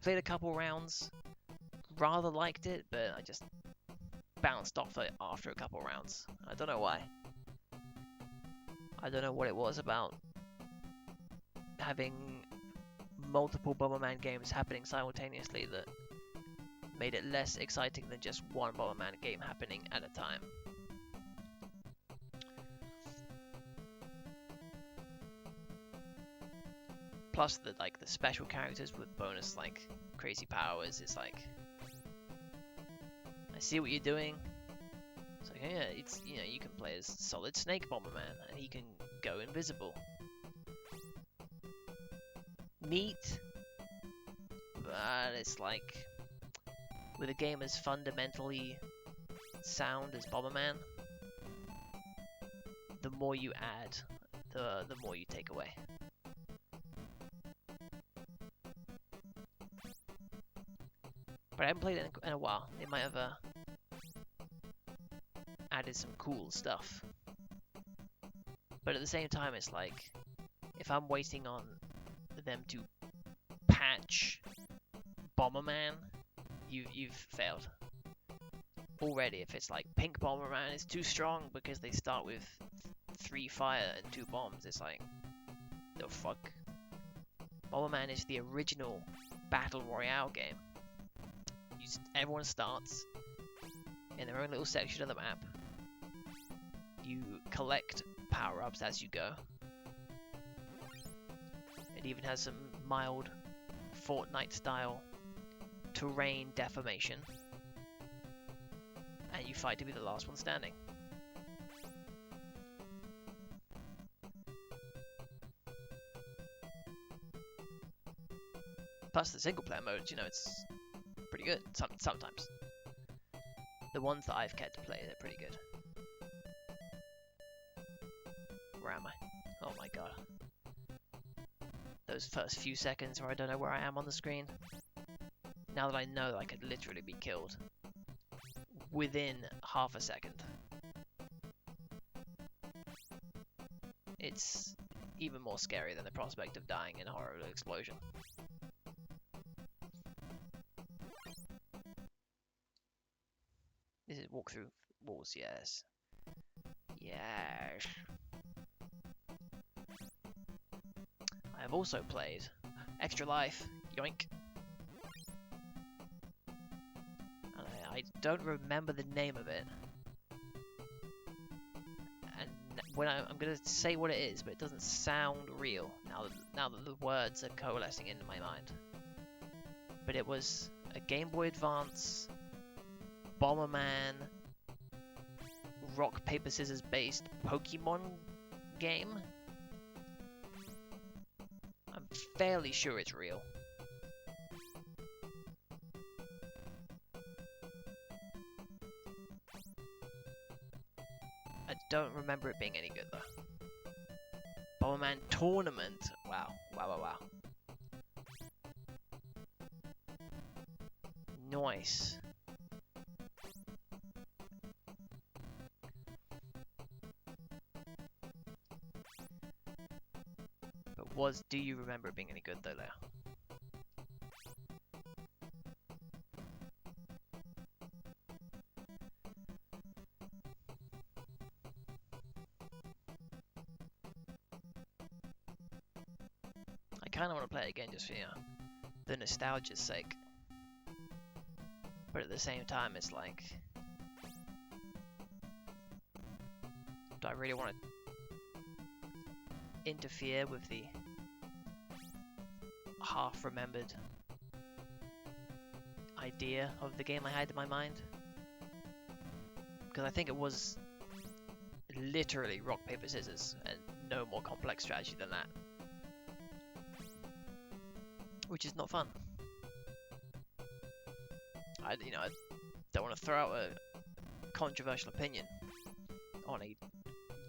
played a couple rounds, rather liked it, but I just bounced off it after a couple rounds. I don't know why. I don't know what it was about having multiple Bomberman games happening simultaneously that made it less exciting than just one Bomberman game happening at a time. Plus the special characters with bonus crazy powers is like, I see what you're doing. It's like, yeah, it's, you know, you can play as Solid Snake Bomberman and he can go invisible. Neat, but it's like, with a game as fundamentally sound as Bomberman, the more you add, the more you take away. But I haven't played it in a while. It might have added some cool stuff. But at the same time, it's like, if I'm waiting on them to patch Bomberman, you've failed already. If it's like Pink Bomberman is too strong because they start with 3 fire and 2 bombs, it's like, the fuck. Bomberman is the original Battle Royale game. Everyone starts in their own little section of the map. You collect power-ups as you go. It even has some mild Fortnite-style terrain deformation. And you fight to be the last one standing. Plus the single-player modes, you know, it's pretty good sometimes. The ones that I've kept to play, they're pretty good. Where am I? Oh my god. Those first few seconds where I don't know where I am on the screen. Now that I know that I could literally be killed within half a second. It's even more scary than the prospect of dying in a horrible explosion. This is walk through walls, yes. Yes. I have also played Extra Life, yoink. And I don't remember the name of it. And when I'm going to say what it is, but it doesn't sound real now that the words are coalescing into my mind. But it was a Game Boy Advance, Bomberman, rock, paper, scissors based Pokemon game. I'm fairly sure it's real. I don't remember it being any good though. Bomberman Tournament. Wow. Wow. Nice. But do you remember it being any good though, Leo? I kind of want to play it again just for, you know, the nostalgia's sake. But at the same time, it's like, do I really want to interfere with the half-remembered idea of the game I had in my mind? Because I think it was literally rock, paper, scissors, and no more complex strategy than that. Which is not fun. I don't want to throw out a controversial opinion on a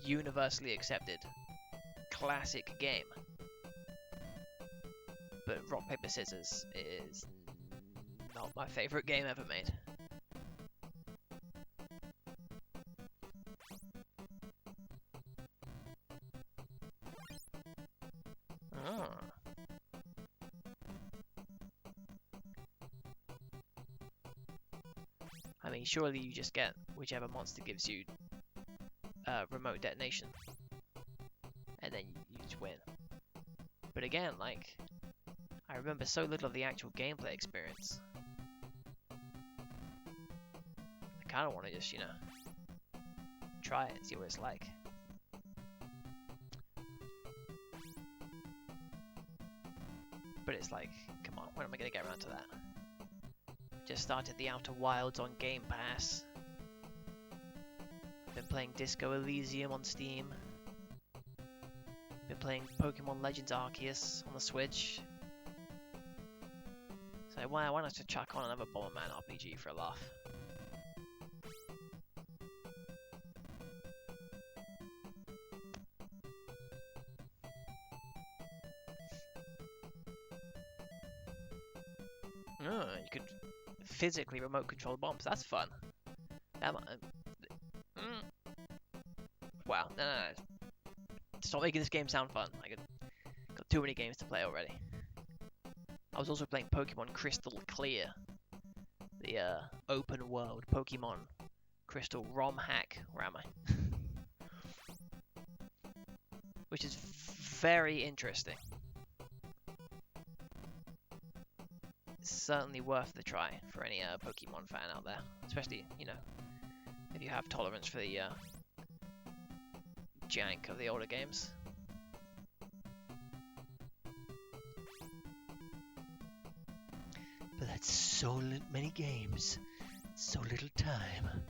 universally accepted classic game, but rock, paper, scissors is not my favorite game ever made. I mean, surely you just get whichever monster gives you remote detonation, and then you just win. But again, like, I remember so little of the actual gameplay experience. I kind of want to just, you know, try it, see what it's like. But it's like, come on, when am I going to get around to that? Just started the Outer Wilds on Game Pass. Been playing Disco Elysium on Steam. Been playing Pokemon Legends Arceus on the Switch. So why not just chuck on another Bomberman RPG for a laugh? Oh, you could physically remote control bombs. That's fun. Wow. No. Stop making this game sound fun. I got too many games to play already. I was also playing Pokemon Crystal Clear, the open world Pokemon Crystal ROM hack. Where am I? Which is very interesting. It's certainly worth the try for any Pokemon fan out there, especially, you know, if you have tolerance for the jank of the older games. But that's so many games, so little time.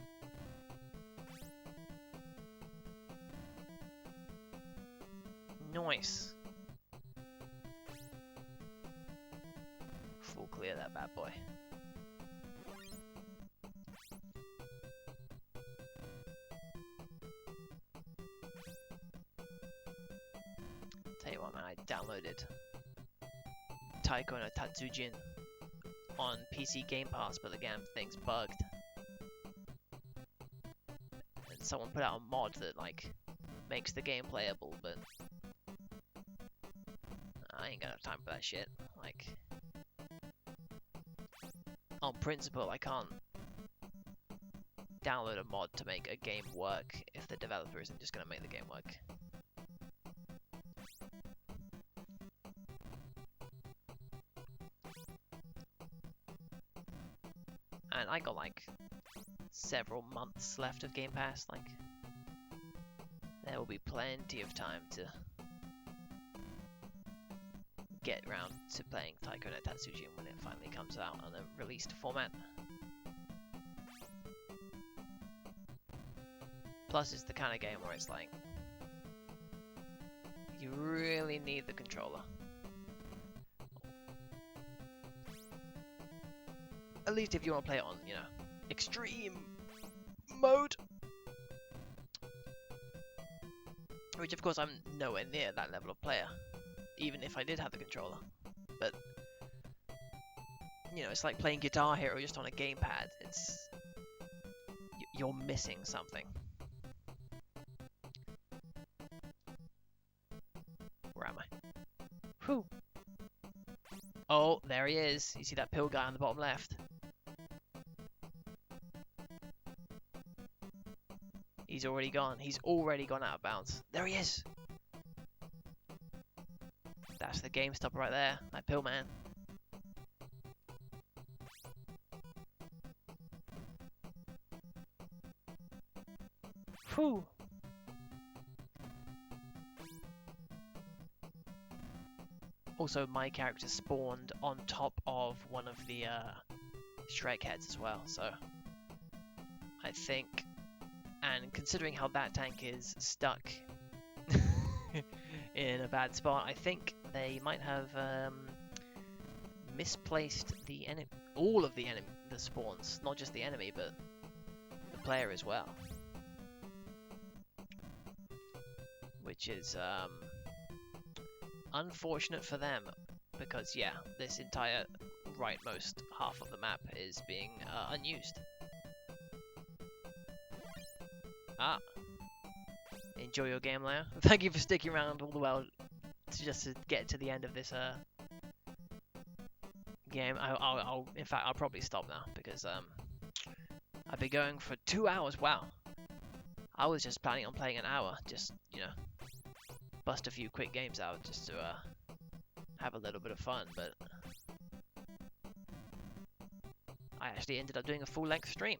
Nice. Full clear that bad boy. Tell you what, man, I downloaded Taiko no Tatsujin on PC Game Pass, but the damn thing's bugged. And someone put out a mod that like makes the game playable, but I ain't got enough time for that shit. Like, on principle, I can't download a mod to make a game work if the developer isn't just gonna make the game work. And I got like several months left of Game Pass, like there will be plenty of time to get around to playing Taiko no Tatsujin when it finally comes out on a released format. Plus it's the kind of game where it's like, you really need the controller. At least if you want to play it on, you know, extreme mode. Which of course I'm nowhere near that level of player, even if I did have the controller. But, you know, it's like playing Guitar Hero just on a gamepad. It's... you're missing something. Where am I? Whew. Oh, there he is. You see that pill guy on the bottom left? He's already gone. He's already gone out of bounds. There he is. That's the GameStop right there. That pill man. Whew. Also, my character spawned on top of one of the Shrek heads as well, so I think, and considering how that tank is stuck in a bad spot, I think they might have misplaced the all of the spawns, not just the enemy, but the player as well, which is unfortunate for them, because yeah, this entire rightmost half of the map is being unused. Ah, enjoy your game, Leo. Thank you for sticking around all the way just to get to the end of this game. In fact, I'll probably stop now because I've been going for 2 hours. Wow, I was just planning on playing an hour, just, you know, bust a few quick games out just to have a little bit of fun, but I actually ended up doing a full-length stream,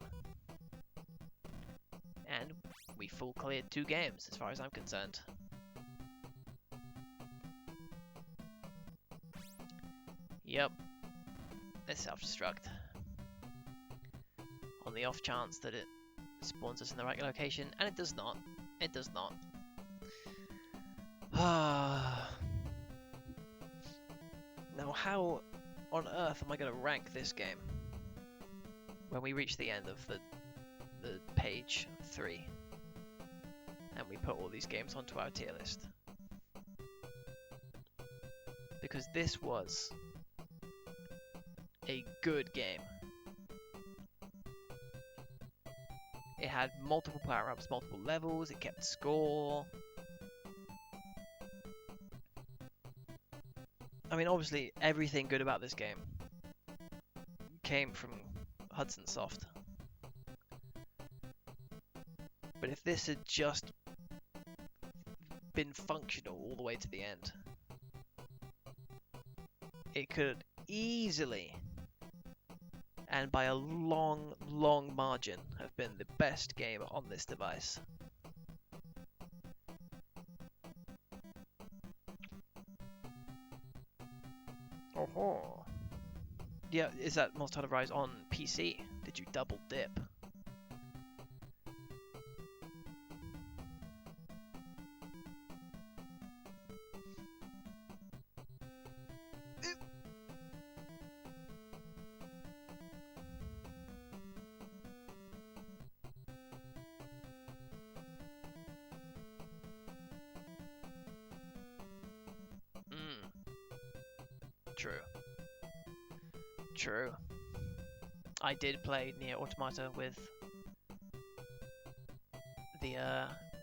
and we full cleared 2 games as far as I'm concerned. Yep, let's self-destruct on the off chance that it spawns us in the right location, and it does not. It does not. Now, how on earth am I going to rank this game when we reach the end of the page 3 and we put all these games onto our tier list? Because this was a good game. It had multiple power-ups, multiple levels, it kept score. I mean, obviously, everything good about this game came from Hudson Soft. But if this had just been functional all the way to the end, it could easily, and by a long, long margin, have been the best game on this device. Oh. Yeah, is that Monster Hunter Rise on PC? Did you double dip? True. True. I did play Nier Automata with the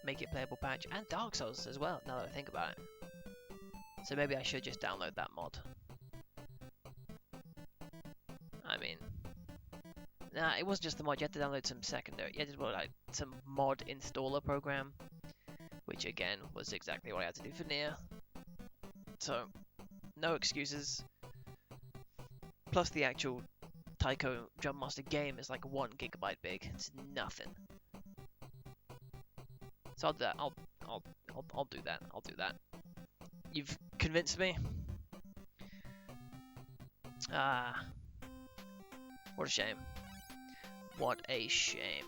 Make It Playable patch, and Dark Souls as well, now that I think about it. So maybe I should just download that mod. I mean, nah, it wasn't just the mod, you had to download some secondary, you had to download like some mod installer program, which again was exactly what I had to do for Nier. So, no excuses. Plus the actual Taiko Drum Master game is like 1 gigabyte big. It's nothing. So I'll do that. I'll do that. I'll do that. You've convinced me. Ah, what a shame. What a shame.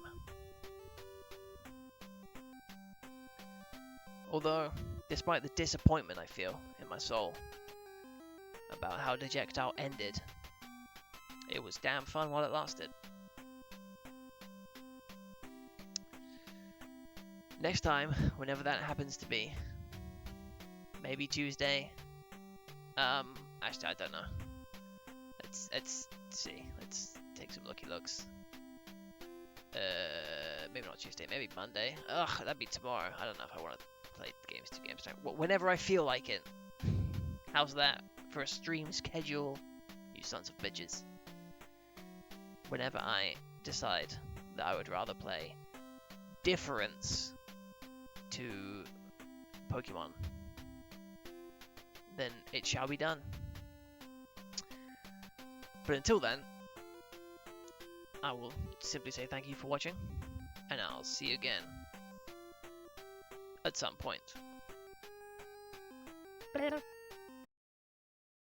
Although, despite the disappointment I feel in my soul about how Dejectile ended, it was damn fun while it lasted. Next time, whenever that happens to be, maybe Tuesday. Actually, I don't know. Let's see. Let's take some lucky looks. Maybe not Tuesday. Maybe Monday. Ugh, that'd be tomorrow. I don't know if I want to play games 2 games time. Whenever I feel like it. How's that for a stream schedule? You sons of bitches. Whenever I decide that I would rather play Difference to Pokemon, then it shall be done. But until then, I will simply say thank you for watching, and I'll see you again at some point.